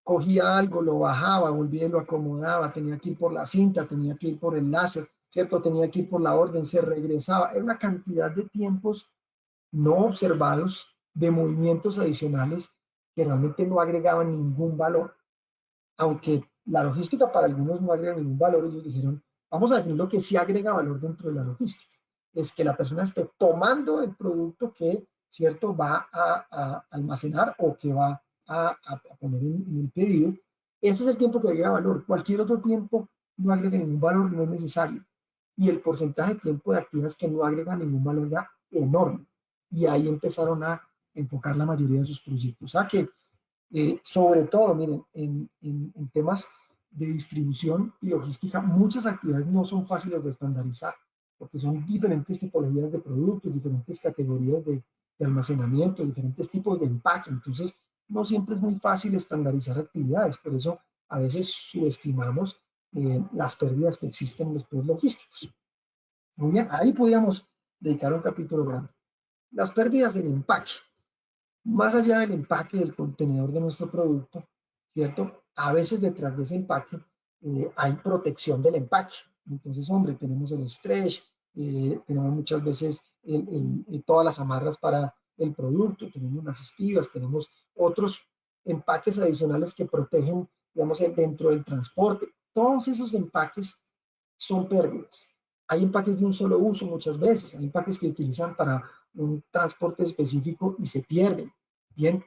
Speaker 1: cogía algo, lo bajaba, volvía y lo acomodaba, tenía que ir por la cinta, tenía que ir por el láser, ¿cierto? Tenía que ir por la orden, se regresaba. Era una cantidad de tiempos no observados, de movimientos adicionales que realmente no agregaban ningún valor. Aunque la logística para algunos no agrega ningún valor, ellos dijeron, vamos a definir lo que sí agrega valor dentro de la logística. Es que la persona esté tomando el producto que, ¿cierto?, va a almacenar o que va a poner en el pedido. Ese es el tiempo que agrega valor. Cualquier otro tiempo no agrega ningún valor, no es necesario. Y el porcentaje de tiempo de actividades que no agrega ningún valor era enorme. Y ahí empezaron a enfocar la mayoría de sus proyectos. O sea que sobre todo, miren, en temas de distribución y logística, muchas actividades no son fáciles de estandarizar, porque son diferentes tipologías de productos, diferentes categorías de almacenamiento, diferentes tipos de empaque. Entonces, no siempre es muy fácil estandarizar actividades, por eso a veces subestimamos las pérdidas que existen en los procesos logísticos. Muy bien, ahí podríamos dedicar un capítulo grande. Las pérdidas del empaque. Más allá del empaque del contenedor de nuestro producto, ¿cierto? A veces detrás de ese empaque hay protección del empaque. Entonces, hombre, tenemos el stretch, tenemos muchas veces todas las amarras para el producto, tenemos las estivas, tenemos otros empaques adicionales que protegen, digamos, dentro del transporte. Todos esos empaques son pérdidas. Hay empaques de un solo uso muchas veces, hay empaques que utilizan para un transporte específico y se pierden. Bien,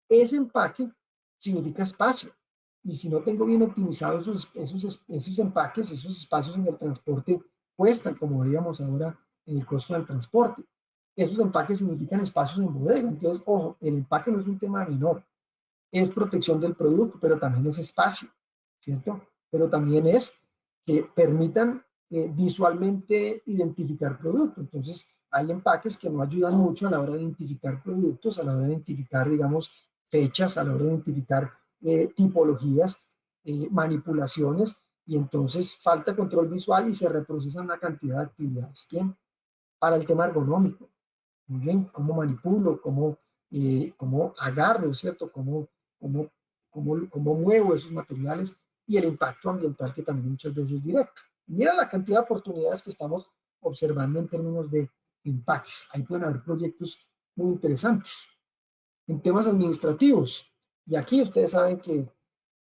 Speaker 1: ese empaque significa espacio. Y si no tengo bien optimizados esos empaques, esos espacios en el transporte cuestan, como veíamos ahora en el costo del transporte. Esos empaques significan espacios en bodega. Entonces, ojo, el empaque no es un tema menor. Es protección del producto, pero también es espacio, ¿cierto? Pero también es que permitan visualmente identificar productos. Entonces, hay empaques que no ayudan mucho a la hora de identificar productos, a la hora de identificar, digamos, fechas, a la hora de identificar tipologías, manipulaciones, y entonces falta control visual y se reprocesan una cantidad de actividades. Bien, para el tema ergonómico, muy bien, cómo manipulo, cómo agarro, ¿cierto? Cómo muevo esos materiales y el impacto ambiental que también muchas veces es directo. Mira la cantidad de oportunidades que estamos observando en términos de empaques. Ahí pueden haber proyectos muy interesantes. En temas administrativos, y aquí ustedes saben que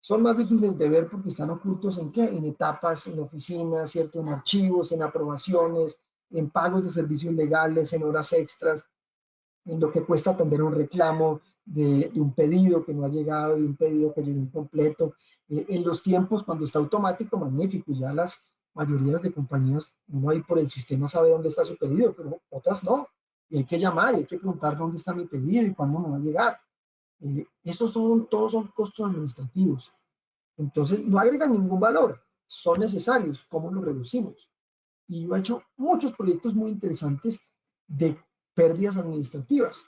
Speaker 1: Son más difíciles de ver porque están ocultos en qué, en etapas, en oficinas, ¿cierto? En archivos, en aprobaciones, en pagos de servicios legales, en horas extras, en lo que cuesta atender un reclamo de un pedido que no ha llegado, de un pedido que llegó incompleto, en los tiempos cuando está automático, magnífico, ya las mayorías de compañías, uno ahí por el sistema sabe dónde está su pedido, pero otras no, y hay que llamar, y hay que preguntar dónde está mi pedido y cuándo me va a llegar. Todos son costos administrativos, entonces no agregan ningún valor, son necesarios, ¿cómo los reducimos? Y yo he hecho muchos proyectos muy interesantes de pérdidas administrativas.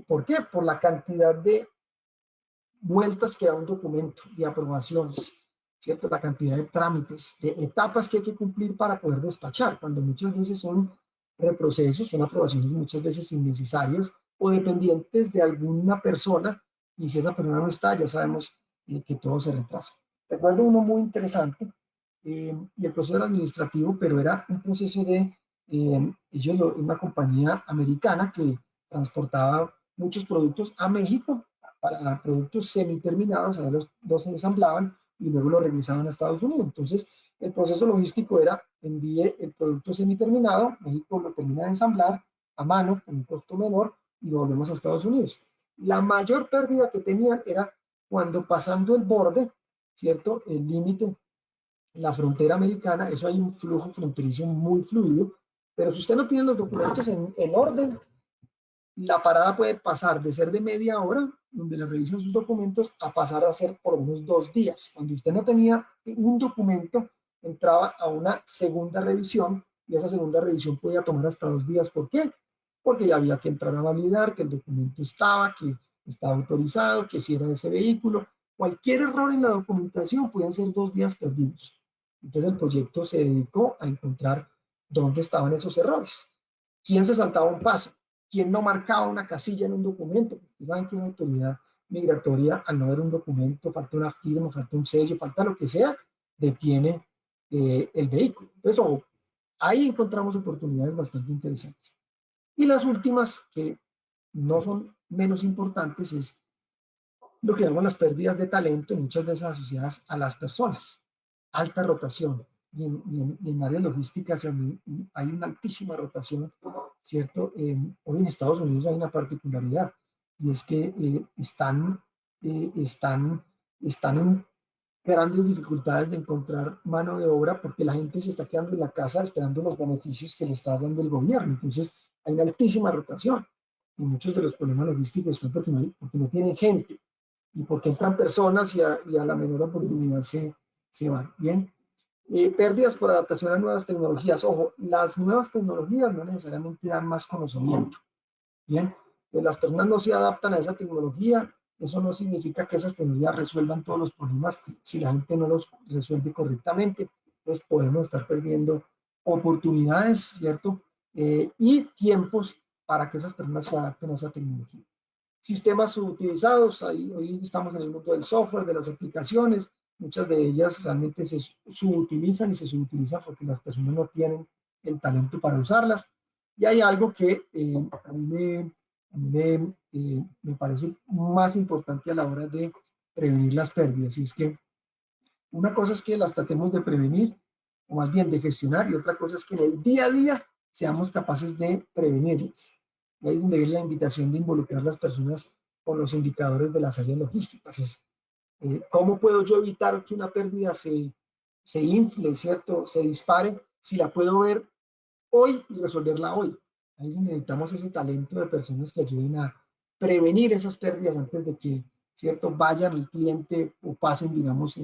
Speaker 1: ¿Por qué? Por la cantidad de vueltas que da un documento, de aprobaciones, ¿cierto? La cantidad de trámites, de etapas que hay que cumplir para poder despachar, cuando muchas veces son reprocesos, son aprobaciones muchas veces innecesarias o dependientes de alguna persona, y si esa persona no está, ya sabemos que todo se retrasa. Recuerdo uno muy interesante, y el proceso era administrativo, pero era un proceso de, una compañía americana que transportaba muchos productos a México para productos semiterminados, o sea, los ensamblaban y luego lo regresaban a Estados Unidos. Entonces, el proceso logístico era envíe el producto semiterminado, México lo termina de ensamblar a mano con un costo menor y lo volvemos a Estados Unidos. La mayor pérdida que tenían era cuando pasando el borde, ¿cierto? El límite, la frontera americana, eso hay un flujo fronterizo muy fluido, pero si usted no tiene los documentos en orden, la parada puede pasar de ser de media hora, donde le revisan sus documentos, a pasar a ser por unos 2 días. Cuando usted no tenía un documento, entraba a una segunda revisión y esa segunda revisión podía tomar hasta 2 días. ¿Por qué? Porque ya había que entrar a validar que el documento estaba, que estaba autorizado, que si era de ese vehículo. Cualquier error en la documentación pueden ser 2 días perdidos. Entonces el proyecto se dedicó a encontrar dónde estaban esos errores. ¿Quién se saltaba un paso? ¿Quién no marcaba una casilla en un documento? Ustedes saben que una autoridad migratoria, al no ver un documento, falta una firma, falta un sello, falta lo que sea, detiene el vehículo. Entonces, ahí encontramos oportunidades bastante interesantes. Y las últimas, que no son menos importantes, es lo que llamamos las pérdidas de talento, muchas veces asociadas a las personas. Alta rotación. Y en áreas logísticas hay una altísima rotación, ¿cierto? Hoy en Estados Unidos hay una particularidad, y es que están en grandes dificultades de encontrar mano de obra porque la gente se está quedando en la casa esperando los beneficios que le está dando el gobierno. Entonces, hay una altísima rotación. Y muchos de los problemas logísticos están porque no tienen gente y porque entran personas y a la menor oportunidad se van. Bien. Pérdidas por adaptación a nuevas tecnologías. Ojo, las nuevas tecnologías no necesariamente dan más conocimiento. Bien, pues las personas no se adaptan a esa tecnología. Eso no significa que esas tecnologías resuelvan todos los problemas si la gente no los resuelve correctamente. Entonces podemos estar perdiendo oportunidades, ¿cierto? Y tiempos para que esas personas se adapten a esa tecnología. Sistemas subutilizados, hoy estamos en el mundo del software, de las aplicaciones, muchas de ellas realmente se subutilizan y se subutilizan porque las personas no tienen el talento para usarlas. Y hay algo que me parece más importante a la hora de prevenir las pérdidas, y es que una cosa es que las tratemos de prevenir, o más bien de gestionar, y otra cosa es que en el día a día seamos capaces de prevenirlas. Y ahí es donde viene la invitación de involucrar a las personas con los indicadores de las áreas logísticas. ¿Cómo puedo yo evitar que una pérdida se infle, ¿cierto? Se dispare, si la puedo ver hoy y resolverla hoy. Ahí es donde necesitamos ese talento de personas que ayuden a prevenir esas pérdidas antes de que, ¿cierto?, vayan al cliente o pasen, digamos,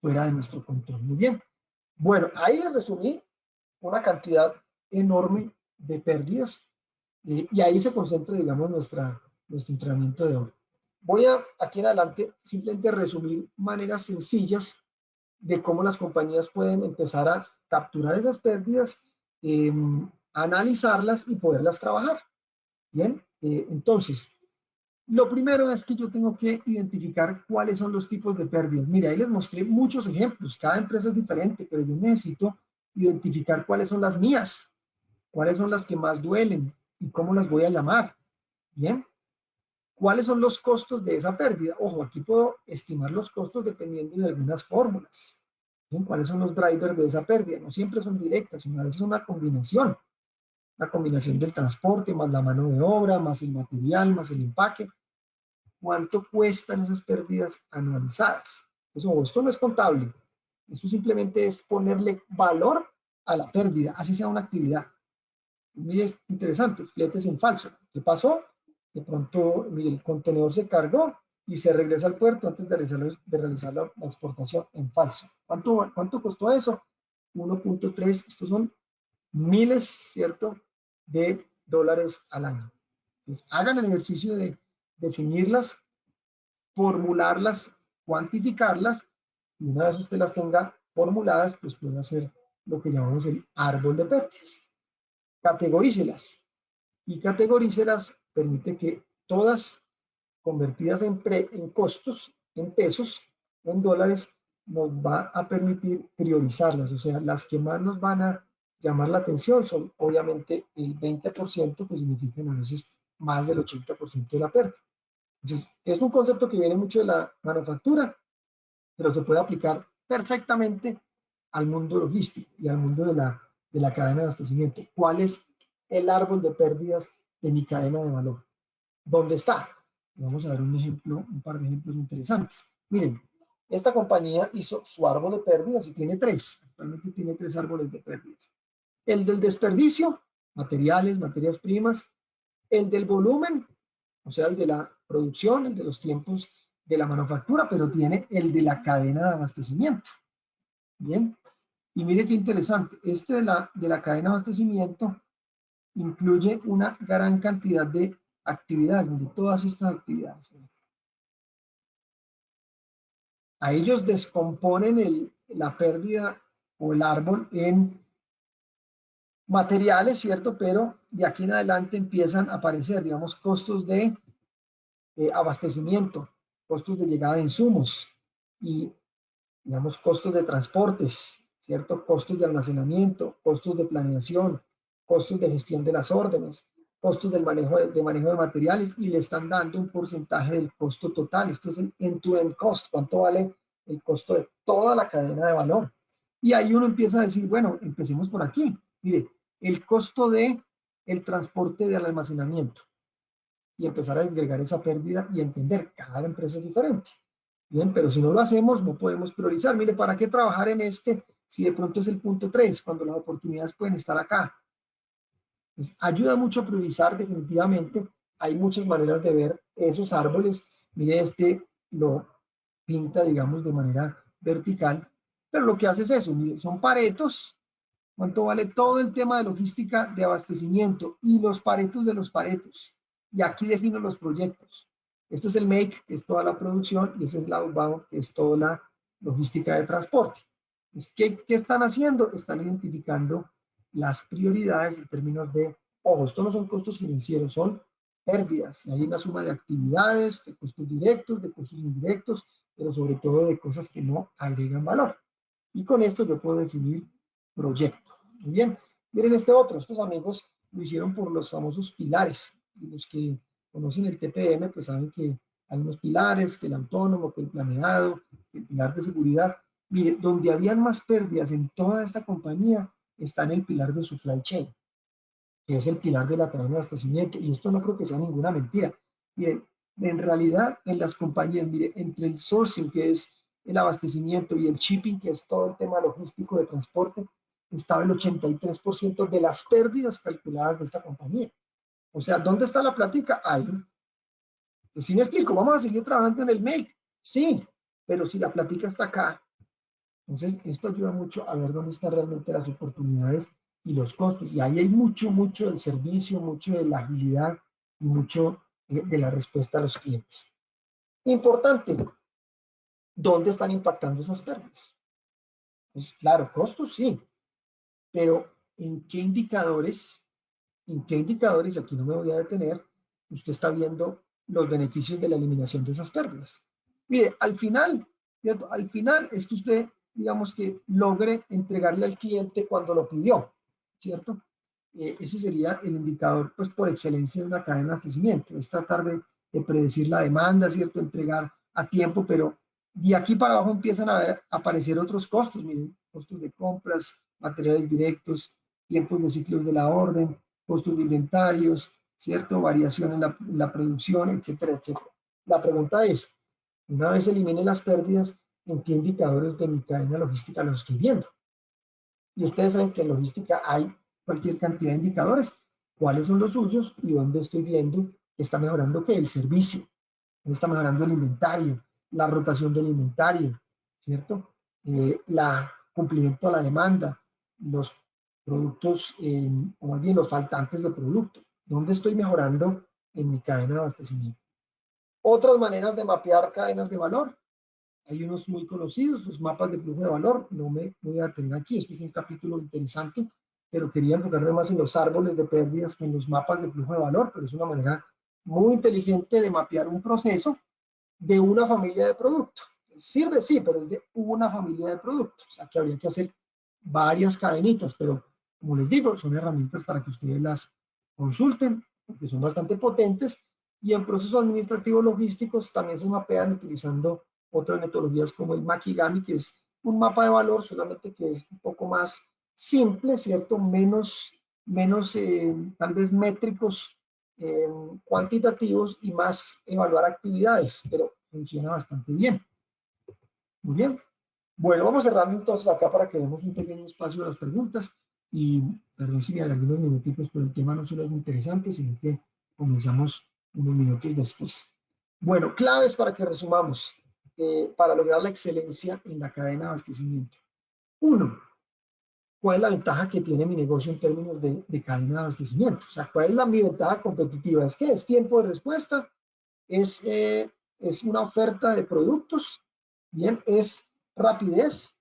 Speaker 1: fuera de nuestro control. Muy bien. Bueno, ahí les resumí una cantidad enorme de pérdidas, y ahí se concentra, digamos, nuestro entrenamiento de hoy. Voy a, aquí en adelante, simplemente resumir maneras sencillas de cómo las compañías pueden empezar a capturar esas pérdidas, eh, analizarlas y poderlas trabajar. Bien, entonces, lo primero es que yo tengo que identificar cuáles son los tipos de pérdidas. Mira, ahí les mostré muchos ejemplos, cada empresa es diferente, pero yo necesito identificar cuáles son las mías, cuáles son las que más duelen y cómo las voy a llamar. Bien, ¿Cuáles son los costos de esa pérdida? Ojo, aquí puedo estimar los costos dependiendo de algunas fórmulas. ¿Sí? ¿Cuáles son los drivers de esa pérdida? No siempre son directas, sino a veces es una combinación. La combinación del transporte, más la mano de obra, más el material, más el empaque. ¿Cuánto cuestan esas pérdidas anualizadas? Pues, ojo, esto no es contable. Esto simplemente es ponerle valor a la pérdida, así sea una actividad. Mire, es interesante, fletes en falso. ¿Qué pasó? De pronto, mire, el contenedor se cargó y se regresa al puerto antes de realizar la exportación en falso. ¿Cuánto costó eso? 1.3, estos son miles, ¿cierto?, de dólares al año. Entonces, hagan el ejercicio de definirlas, formularlas, cuantificarlas, y una vez usted las tenga formuladas, pues puede hacer lo que llamamos el árbol de pérdidas. Categorícelas. Y categorícelas permite que todas convertidas en costos, en pesos, en dólares, nos va a permitir priorizarlas. O sea, las que más nos van a llamar la atención son obviamente el 20%, que significan a veces más del 80% de la pérdida. Entonces, es un concepto que viene mucho de la manufactura, pero se puede aplicar perfectamente al mundo logístico y al mundo de la cadena de abastecimiento. ¿Cuál es el árbol de pérdidas de mi cadena de valor? ¿Dónde está? Vamos a ver un ejemplo, un par de ejemplos interesantes. Miren, esta compañía hizo su árbol de pérdidas y tiene tres. Actualmente tiene tres árboles de pérdidas. El del desperdicio, materiales, materias primas. El del volumen, o sea, el de la producción, el de los tiempos de la manufactura, pero tiene el de la cadena de abastecimiento. Bien. Y mire qué interesante. Este de la cadena de abastecimiento incluye una gran cantidad de actividades, mire, todas estas actividades. A ellos descomponen la pérdida o el árbol en materiales, ¿cierto? Pero de aquí en adelante empiezan a aparecer, digamos, costos de abastecimiento, costos de llegada de insumos y, digamos, costos de transportes, ¿cierto? Costos de almacenamiento, costos de planeación, costos de gestión de las órdenes, costos del manejo de materiales, y le están dando un porcentaje del costo total. Esto es el end-to-end cost, cuánto vale el costo de toda la cadena de valor. Y ahí uno empieza a decir, bueno, empecemos por aquí. Mire, el costo de el transporte del almacenamiento, y empezar a desagregar esa pérdida y entender, cada empresa es diferente. Bien, pero si no lo hacemos, no podemos priorizar. Mire, ¿para qué trabajar en este si de pronto es el punto 3, cuando las oportunidades pueden estar acá? Pues ayuda mucho a priorizar, definitivamente. Hay muchas maneras de ver esos árboles. Mire, este lo pinta, digamos, de manera vertical, pero lo que hace es eso. Mire, son paretos. ¿Cuánto vale todo el tema de logística de abastecimiento y los paretos de los paretos? Y aquí defino los proyectos. Esto es el make, que es toda la producción, y ese es el outbound, que es toda la logística de transporte. ¿Qué están haciendo? Están identificando las prioridades en términos de, ojo, esto no son costos financieros, son pérdidas. Hay una suma de actividades, de costos directos, de costos indirectos, pero sobre todo de cosas que no agregan valor. Y con esto yo puedo definir proyectos. Muy bien. Miren este otro. Estos amigos lo hicieron por los famosos pilares. Y los que conocen el TPM, pues saben que hay unos pilares, que el autónomo, que el planeado, que el pilar de seguridad. Mire, donde habían más pérdidas en toda esta compañía está en el pilar de supply chain, que es el pilar de la cadena de abastecimiento. Y esto no creo que sea ninguna mentira. Miren, en realidad en las compañías, mire, entre el sourcing, que es el abastecimiento, y el shipping, que es todo el tema logístico de transporte, estaba el 83% de las pérdidas calculadas de esta compañía. O sea, ¿dónde está la plática? Ahí. Pues sí me explico, vamos a seguir trabajando en el make. Sí, pero si la plática está acá, entonces esto ayuda mucho a ver dónde están realmente las oportunidades y los costos. Y ahí hay mucho, mucho del servicio, mucho de la agilidad y mucho de la respuesta a los clientes. Importante, ¿dónde están impactando esas pérdidas? Pues claro, costos sí, pero ¿en qué indicadores? ¿En qué indicadores? Aquí no me voy a detener. Usted está viendo los beneficios de la eliminación de esas pérdidas. Mire, al final, ¿cierto? Al final es que usted, digamos, que logre entregarle al cliente cuando lo pidió, ¿cierto? Ese sería el indicador, pues, por excelencia de una cadena de abastecimiento. Es tratar de predecir la demanda, ¿cierto? Entregar a tiempo, pero de aquí para abajo empiezan a aparecer otros costos, miren, costos de compras, materiales directos, tiempos de ciclos de la orden, costos de inventarios, ¿cierto? Variación en la producción, etcétera, etcétera. La pregunta es, una vez elimine las pérdidas, ¿en qué indicadores de mi cadena logística los estoy viendo? Y ustedes saben que en logística hay cualquier cantidad de indicadores. ¿Cuáles son los suyos y dónde estoy viendo que está mejorando qué? El servicio, está mejorando el inventario, la rotación del inventario, ¿cierto? La cumplimiento a la demanda, los productos, o más bien los faltantes de producto. ¿Dónde estoy mejorando en mi cadena de abastecimiento? Otras maneras de mapear cadenas de valor. Hay unos muy conocidos, los mapas de flujo de valor. No me voy a detener aquí, esto es un capítulo interesante, pero quería enfocarme más en los árboles de pérdidas que en los mapas de flujo de valor, pero es una manera muy inteligente de mapear un proceso de una familia de productos. Sirve, sí, pero es de una familia de productos. O sea, que habría que hacer varias cadenitas, pero como les digo, son herramientas para que ustedes las consulten, porque son bastante potentes. Y en procesos administrativos logísticos también se mapean utilizando otras metodologías como el Makigami, que es un mapa de valor, solamente que es un poco más simple, ¿cierto? Menos tal vez métricos cuantitativos y más evaluar actividades, pero funciona bastante bien. Muy bien. Bueno, vamos cerrando entonces acá para que demos un pequeño espacio a las preguntas y perdón si me alargué unos minutitos, pero el tema no solo es interesante, sino que comenzamos unos minutos después. Bueno, claves para que resumamos para lograr la excelencia en la cadena de abastecimiento. Uno, ¿cuál es la ventaja que tiene mi negocio en términos de cadena de abastecimiento? O sea, ¿cuál es mi ventaja competitiva? ¿Es que es tiempo de respuesta? Es una oferta de productos? Bien, ¿es rapidez?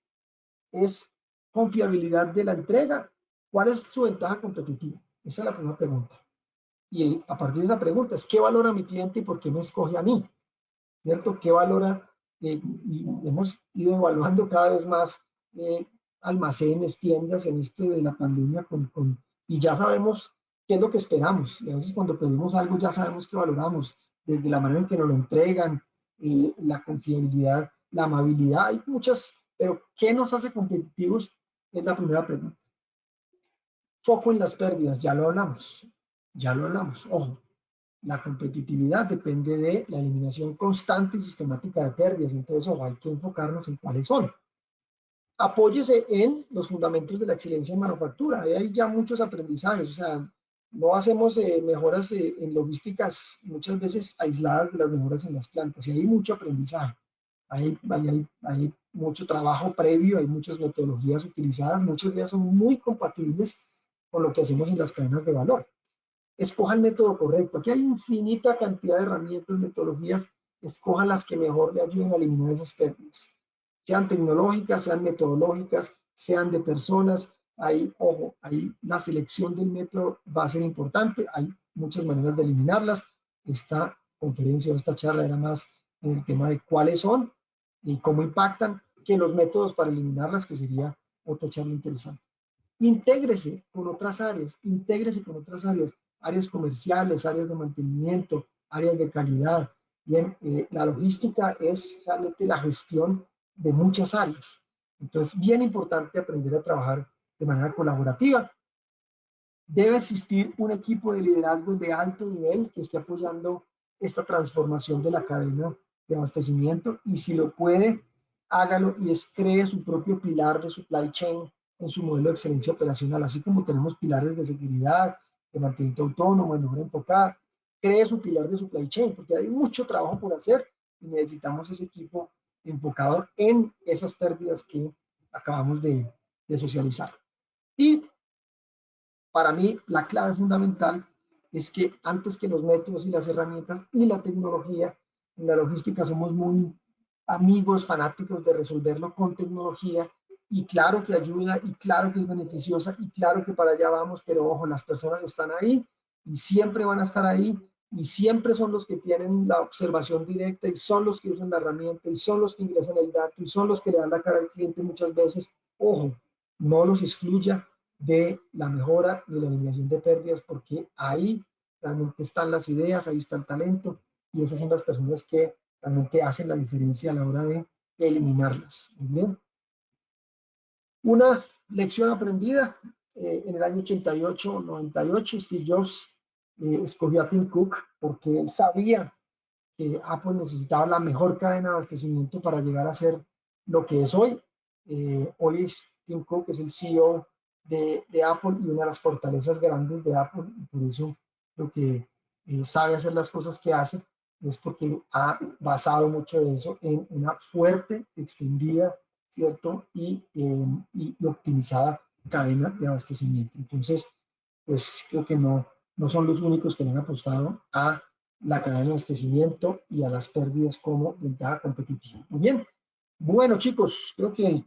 Speaker 1: ¿Es confiabilidad de la entrega? ¿Cuál es su ventaja competitiva? Esa es la primera pregunta. Y a partir de esa pregunta es, ¿qué valora mi cliente y por qué me escoge a mí? ¿Cierto? ¿Qué valora? Y hemos ido evaluando cada vez más eh, almacenes, tiendas en esto de la pandemia y ya sabemos qué es lo que esperamos. Y a veces cuando pedimos algo ya sabemos qué valoramos, desde la manera en que nos lo entregan, la confiabilidad, la amabilidad, hay muchas, pero ¿qué nos hace competitivos? Es la primera pregunta. Foco en las pérdidas, ya lo hablamos, ojo. La competitividad depende de la eliminación constante y sistemática de pérdidas, entonces ojo, hay que enfocarnos en cuáles son. Apóyese en los fundamentos de la excelencia en manufactura, ahí hay ya muchos aprendizajes, o sea, no hacemos mejoras en logísticas muchas veces aisladas de las mejoras en las plantas, y hay mucho aprendizaje, hay mucho trabajo previo, hay muchas metodologías utilizadas, muchas de ellas son muy compatibles con lo que hacemos en las cadenas de valor. Escoja el método correcto. Aquí hay infinita cantidad de herramientas, metodologías. Escoja las que mejor le ayuden a eliminar esas pérdidas. Sean tecnológicas, sean metodológicas, sean de personas. Ahí, ojo, ahí la selección del método va a ser importante. Hay muchas maneras de eliminarlas. Esta conferencia o esta charla era más en el tema de cuáles son y cómo impactan que los métodos para eliminarlas, que sería otra charla interesante. Intégrese con otras áreas comerciales, áreas de mantenimiento, áreas de calidad. Bien, la logística es realmente la gestión de muchas áreas. Entonces, bien importante aprender a trabajar de manera colaborativa. Debe existir un equipo de liderazgo de alto nivel que esté apoyando esta transformación de la cadena de abastecimiento y si lo puede, hágalo y cree su propio pilar de supply chain en su modelo de excelencia operacional, así como tenemos pilares de seguridad, de mantenimiento autónomo, de mejora enfocada, cree su pilar de supply chain, porque hay mucho trabajo por hacer y necesitamos ese equipo enfocado en esas pérdidas que acabamos de socializar. Y para mí, la clave fundamental es que antes que los métodos y las herramientas y la tecnología, en la logística somos muy amigos, fanáticos de resolverlo con tecnología y claro que ayuda y claro que es beneficiosa y claro que para allá vamos, pero ojo, las personas están ahí y siempre van a estar ahí y siempre son los que tienen la observación directa y son los que usan la herramienta y son los que ingresan el dato y son los que le dan la cara al cliente muchas veces. Ojo, no los excluya de la mejora y la eliminación de pérdidas porque ahí realmente están las ideas, ahí está el talento y esas son las personas que realmente hacen la diferencia a la hora de eliminarlas. Muy bien. Una lección aprendida, en el año 88, 98, Steve Jobs escogió a Tim Cook porque él sabía que Apple necesitaba la mejor cadena de abastecimiento para llegar a ser lo que es hoy. Hoy es Tim Cook, es el CEO de Apple y una de las fortalezas grandes de Apple, y por eso lo que sabe hacer las cosas que hace es porque ha basado mucho de eso en una fuerte, extendida, ¿cierto? Y optimizada cadena de abastecimiento. Entonces, pues creo que no son los únicos que le han apostado a la cadena de abastecimiento y a las pérdidas como ventaja competitiva. Muy bien. Bueno, chicos, creo que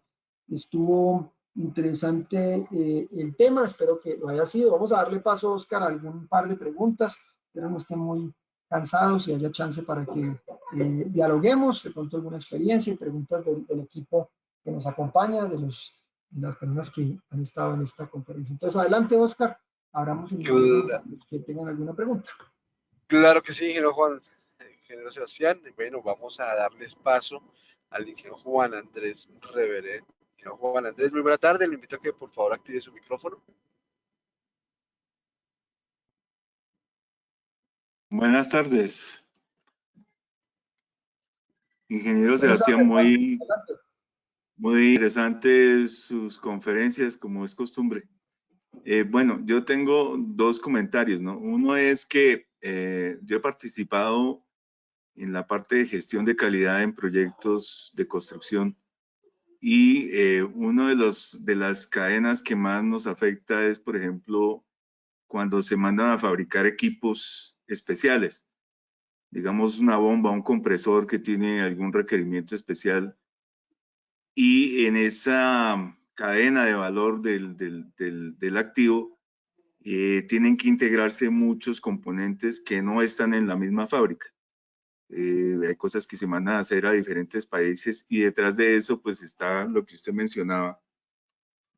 Speaker 1: estuvo interesante el tema. Espero que lo haya sido. Vamos a darle paso, Oscar, a algún par de preguntas. Espero no estén muy cansados y haya chance para que dialoguemos, de pronto alguna experiencia y preguntas del equipo que nos acompaña, de las personas que han estado en esta conferencia. Entonces, adelante, Oscar. Abramos el micrófono para los que tengan alguna pregunta.
Speaker 2: Claro que sí, ingeniero Juan, ingeniero Sebastián. Bueno, vamos a darles paso al ingeniero Juan Andrés Reveré. Ingeniero Juan Andrés, muy buena tarde. Le invito a que por favor active su micrófono.
Speaker 3: Buenas tardes, ingeniero
Speaker 1: Buenas
Speaker 3: Sebastián,
Speaker 1: tardes, Juan.
Speaker 3: muy
Speaker 1: Adelante.
Speaker 3: interesantes sus conferencias, como es costumbre. Bueno, yo tengo dos comentarios, ¿no? Uno es que yo he participado en la parte de gestión de calidad en proyectos de construcción y uno de las cadenas que más nos afecta es, por ejemplo, cuando se mandan a fabricar equipos especiales. Digamos una bomba, un compresor que tiene algún requerimiento especial, y en esa cadena de valor del activo tienen que integrarse muchos componentes que no están en la misma fábrica. Hay cosas que se mandan a hacer a diferentes países y detrás de eso pues está lo que usted mencionaba,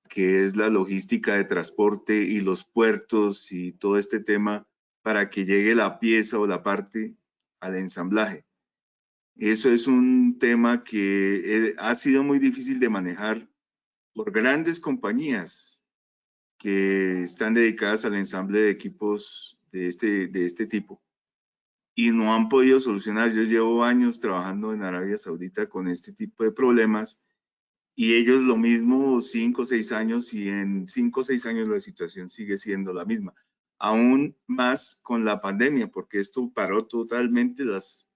Speaker 3: que es la logística de transporte y los puertos y todo este tema para que llegue la pieza o la parte al ensamblaje. Eso es un tema que ha sido muy difícil de manejar por grandes compañías que están dedicadas al ensamble de equipos de este tipo y no han podido solucionar. Yo llevo años trabajando en Arabia Saudita con este tipo de problemas y ellos lo mismo 5 o 6 años, y en 5 o 6 años la situación sigue siendo la misma. Aún más con la pandemia, porque esto paró totalmente las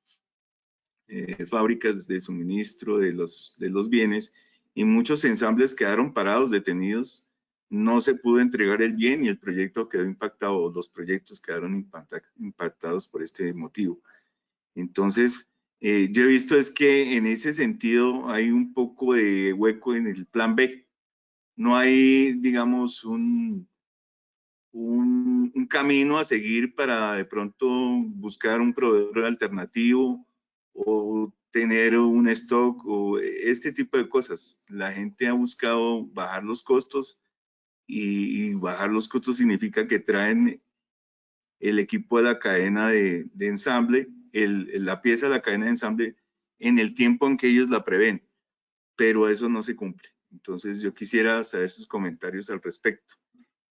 Speaker 3: fábricas de suministro de los bienes y muchos ensambles quedaron parados, detenidos, no se pudo entregar el bien y el proyecto quedó impactado, los proyectos quedaron impactados por este motivo. Entonces, yo he visto es que en ese sentido hay un poco de hueco en el plan B. No hay, digamos, un camino a seguir para de pronto buscar un proveedor alternativo o tener un stock o este tipo de cosas. La gente ha buscado bajar los costos y bajar los costos significa que traen el equipo de la cadena de ensamble, la pieza de la cadena de ensamble en el tiempo en que ellos la prevén, pero eso no se cumple. Entonces yo quisiera saber sus comentarios al respecto.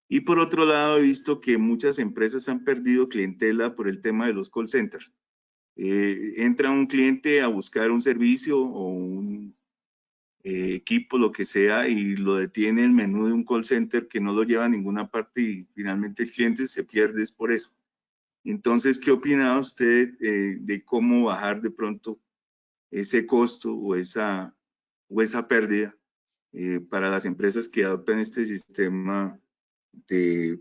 Speaker 3: Y por otro lado, he visto que muchas empresas han perdido clientela por el tema de los call centers. Entra un cliente a buscar un servicio o un equipo, lo que sea, y lo detiene el menú de un call center que no lo lleva a ninguna parte y finalmente el cliente se pierde es por eso. Entonces, ¿qué opina usted de cómo bajar de pronto ese costo o esa pérdida para las empresas que adoptan este sistema de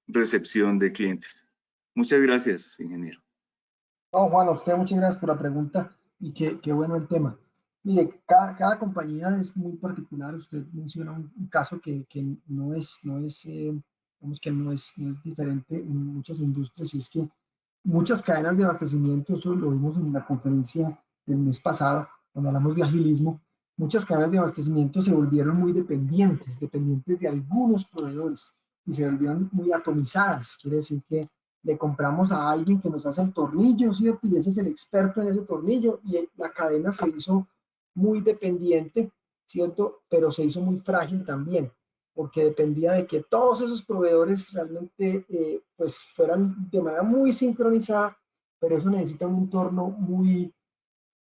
Speaker 3: recepción de clientes? Muchas gracias, ingeniero.
Speaker 1: No, Juan, a usted muchas gracias por la pregunta y qué bueno el tema. Mire, cada compañía es muy particular. Usted menciona un caso que digamos que no es diferente en muchas industrias, y es que muchas cadenas de abastecimiento, eso lo vimos en la conferencia del mes pasado, cuando hablamos de agilismo, muchas cadenas de abastecimiento se volvieron muy dependientes de algunos proveedores y se volvieron muy atomizadas. Quiere decir que le compramos a alguien que nos hace el tornillo, ¿cierto? Y ese es el experto en ese tornillo, y la cadena se hizo muy dependiente, ¿cierto? Pero se hizo muy frágil también, porque dependía de que todos esos proveedores realmente pues fueran de manera muy sincronizada, pero eso necesita un entorno muy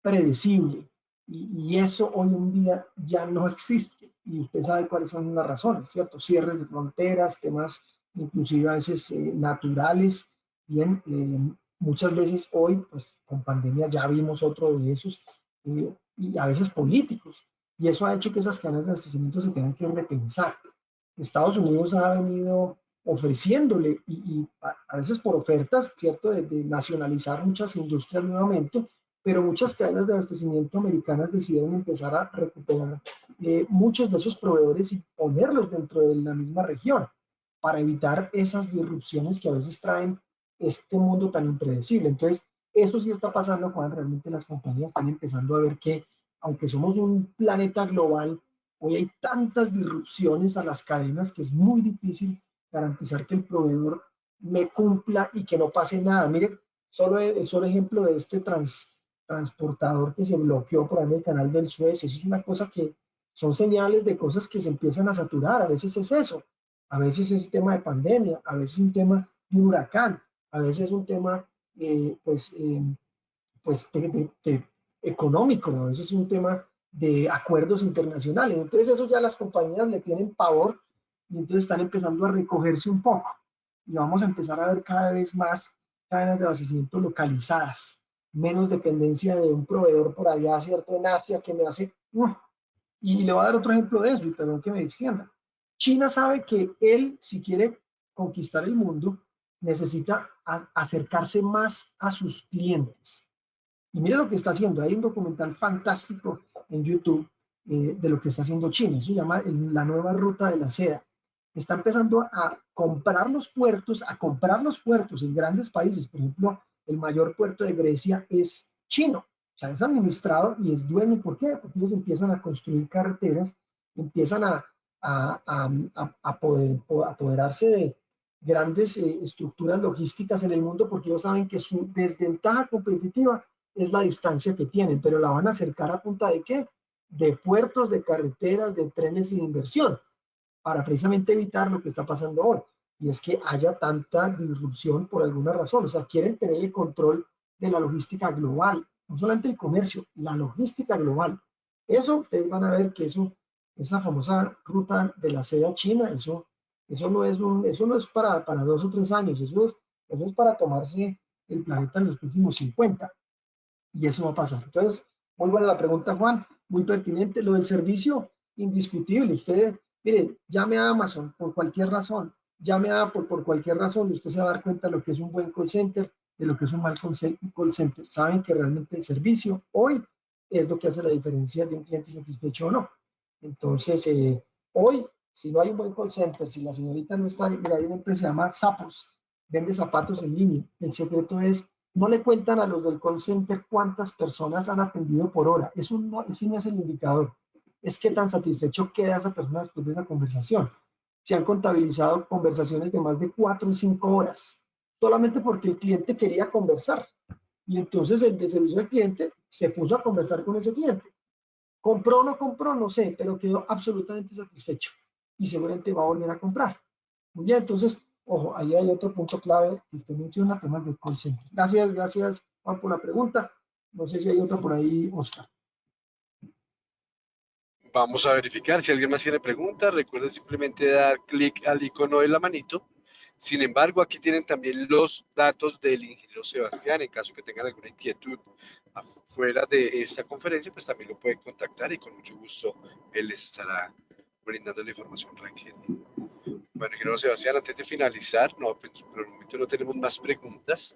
Speaker 1: predecible, y eso hoy en día ya no existe, y usted sabe cuáles son las razones, ¿cierto? Cierres de fronteras, temas inclusive a veces naturales, bien, muchas veces hoy, pues con pandemia ya vimos otro de esos, y a veces políticos, y eso ha hecho que esas cadenas de abastecimiento se tengan que repensar. Estados Unidos ha venido ofreciéndole, y a veces por ofertas, ¿cierto?, de nacionalizar muchas industrias nuevamente, pero muchas cadenas de abastecimiento americanas decidieron empezar a recuperar muchos de esos proveedores y ponerlos dentro de la misma región para evitar esas disrupciones que a veces traen este mundo tan impredecible. Entonces, eso sí está pasando, Juan. Realmente las compañías están empezando a ver que, aunque somos un planeta global, hoy hay tantas disrupciones a las cadenas que es muy difícil garantizar que el proveedor me cumpla y que no pase nada. Mire, solo el solo ejemplo de este transportador que se bloqueó por ahí en el canal del Suez, eso es una cosa que son señales de cosas que se empiezan a saturar. A veces es eso, a veces es tema de pandemia, a veces es un tema de un huracán, a veces es un tema pues económico, a veces es un tema de acuerdos internacionales. Entonces eso ya las compañías le tienen pavor, y entonces están empezando a recogerse un poco, y vamos a empezar a ver cada vez más cadenas de abastecimiento localizadas, menos dependencia de un proveedor por allá, ¿cierto?, en Asia, que me hace... Y le voy a dar otro ejemplo de eso, y perdón que me extienda. China sabe que él, si quiere conquistar el mundo, necesita acercarse más a sus clientes. Y mire lo que está haciendo. Hay un documental fantástico en YouTube de lo que está haciendo China. Eso se llama la nueva ruta de la seda. Está empezando a comprar los puertos, en grandes países. Por ejemplo, el mayor puerto de Grecia es chino. O sea, es administrado y es dueño. ¿Por qué? Porque ellos empiezan a construir carreteras, empiezan a poder apoderarse de grandes estructuras logísticas en el mundo, porque ellos saben que su desventaja competitiva es la distancia que tienen, pero la van a acercar a punta de ¿qué? De puertos, de carreteras, de trenes y de inversión, para precisamente evitar lo que está pasando hoy, y es que haya tanta disrupción por alguna razón. O sea, quieren tener el control de la logística global, no solamente el comercio, la logística global. Eso ustedes van a ver que esa famosa ruta de la seda china, eso no es para 2 o 3 años, eso es para tomarse el planeta en los próximos 50. Y eso va a pasar. Entonces, muy buena la pregunta, Juan, muy pertinente. Lo del servicio, indiscutible. Usted, mire, llame a Amazon por cualquier razón, llame a Apple por cualquier razón, y usted se va a dar cuenta de lo que es un buen call center, de lo que es un mal call center. Saben que realmente el servicio hoy es lo que hace la diferencia de un cliente satisfecho o no. Entonces, hoy, si no hay un buen call center, si la señorita no está, mira, hay una empresa que se llama Zappos, vende zapatos en línea. El secreto es, no le cuentan a los del call center cuántas personas han atendido por hora. Ese no es el indicador. Es qué tan satisfecho queda esa persona después de esa conversación. Se han contabilizado conversaciones de más de 4 y 5 horas, solamente porque el cliente quería conversar. Y entonces el de servicio al cliente se puso a conversar con ese cliente. ¿Compró o no compró? No sé, pero quedó absolutamente satisfecho. Y seguramente va a volver a comprar. Muy bien, entonces, ojo, ahí hay otro punto clave que usted menciona, temas de call center. Gracias, Juan, por la pregunta. No sé si hay otra por ahí, Oscar.
Speaker 2: Vamos a verificar si alguien más tiene preguntas. Recuerden simplemente dar clic al icono de la manito. Sin embargo, aquí tienen también los datos del ingeniero Sebastián. En caso que tengan alguna inquietud afuera de esta conferencia, pues también lo pueden contactar y con mucho gusto él les estará brindando la información requerida. Bueno, ingeniero Sebastián, antes de finalizar, no, pues por el momento no tenemos más preguntas.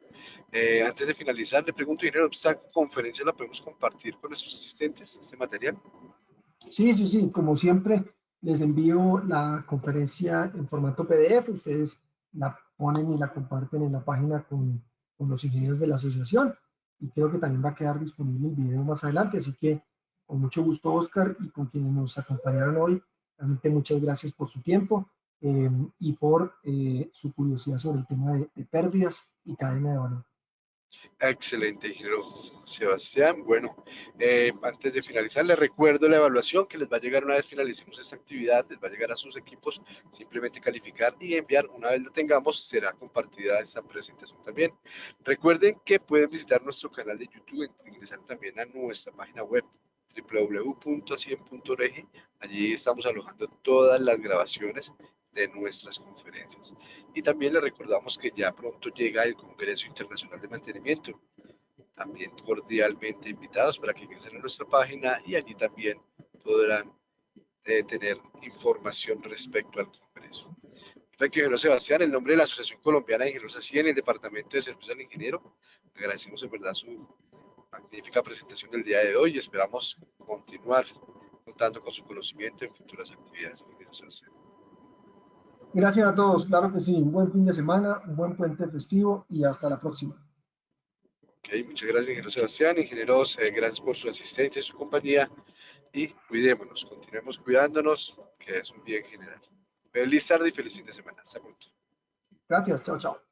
Speaker 2: Antes de finalizar, le pregunto, ingeniero, ¿esta conferencia la podemos compartir con nuestros asistentes, este material?
Speaker 1: Sí, como siempre, les envío la conferencia en formato PDF. Ustedes la ponen y la comparten en la página con los ingenieros de la asociación, y creo que también va a quedar disponible el video más adelante. Así que con mucho gusto, Oscar, y con quienes nos acompañaron hoy, realmente muchas gracias por su tiempo. y por su curiosidad sobre el tema de pérdidas y cadena de valor.
Speaker 2: Excelente, ingeniero Sebastián. Bueno, antes de finalizar, les recuerdo la evaluación que les va a llegar una vez finalicemos esta actividad, les va a llegar a sus equipos, simplemente calificar y enviar. Una vez la tengamos, será compartida esta presentación también. Recuerden que pueden visitar nuestro canal de YouTube, ingresar también a nuestra página web www.acien.org. Allí estamos alojando todas las grabaciones de nuestras conferencias. Y también les recordamos que ya pronto llega el Congreso Internacional de Mantenimiento. También cordialmente invitados para que ingresen a nuestra página y allí también podrán tener información respecto al Congreso. Perfecto, ingeniero Sebastián, en nombre de la Asociación Colombiana de Ingenieros ACIEN en el Departamento de Servicios al Ingeniero, agradecemos en verdad su magnífica presentación del día de hoy y esperamos continuar contando con su conocimiento en futuras actividades, ingeniero Sebastián.
Speaker 1: Gracias a todos, claro que sí, un buen fin de semana, un buen puente festivo y hasta la próxima.
Speaker 2: Ok, muchas gracias, ingeniero Sebastián. Ingenieros, gracias por su asistencia y su compañía. Y cuidémonos, continuemos cuidándonos, que es un bien general. Feliz tarde y feliz fin de semana. Hasta pronto.
Speaker 1: Gracias, chao, chao.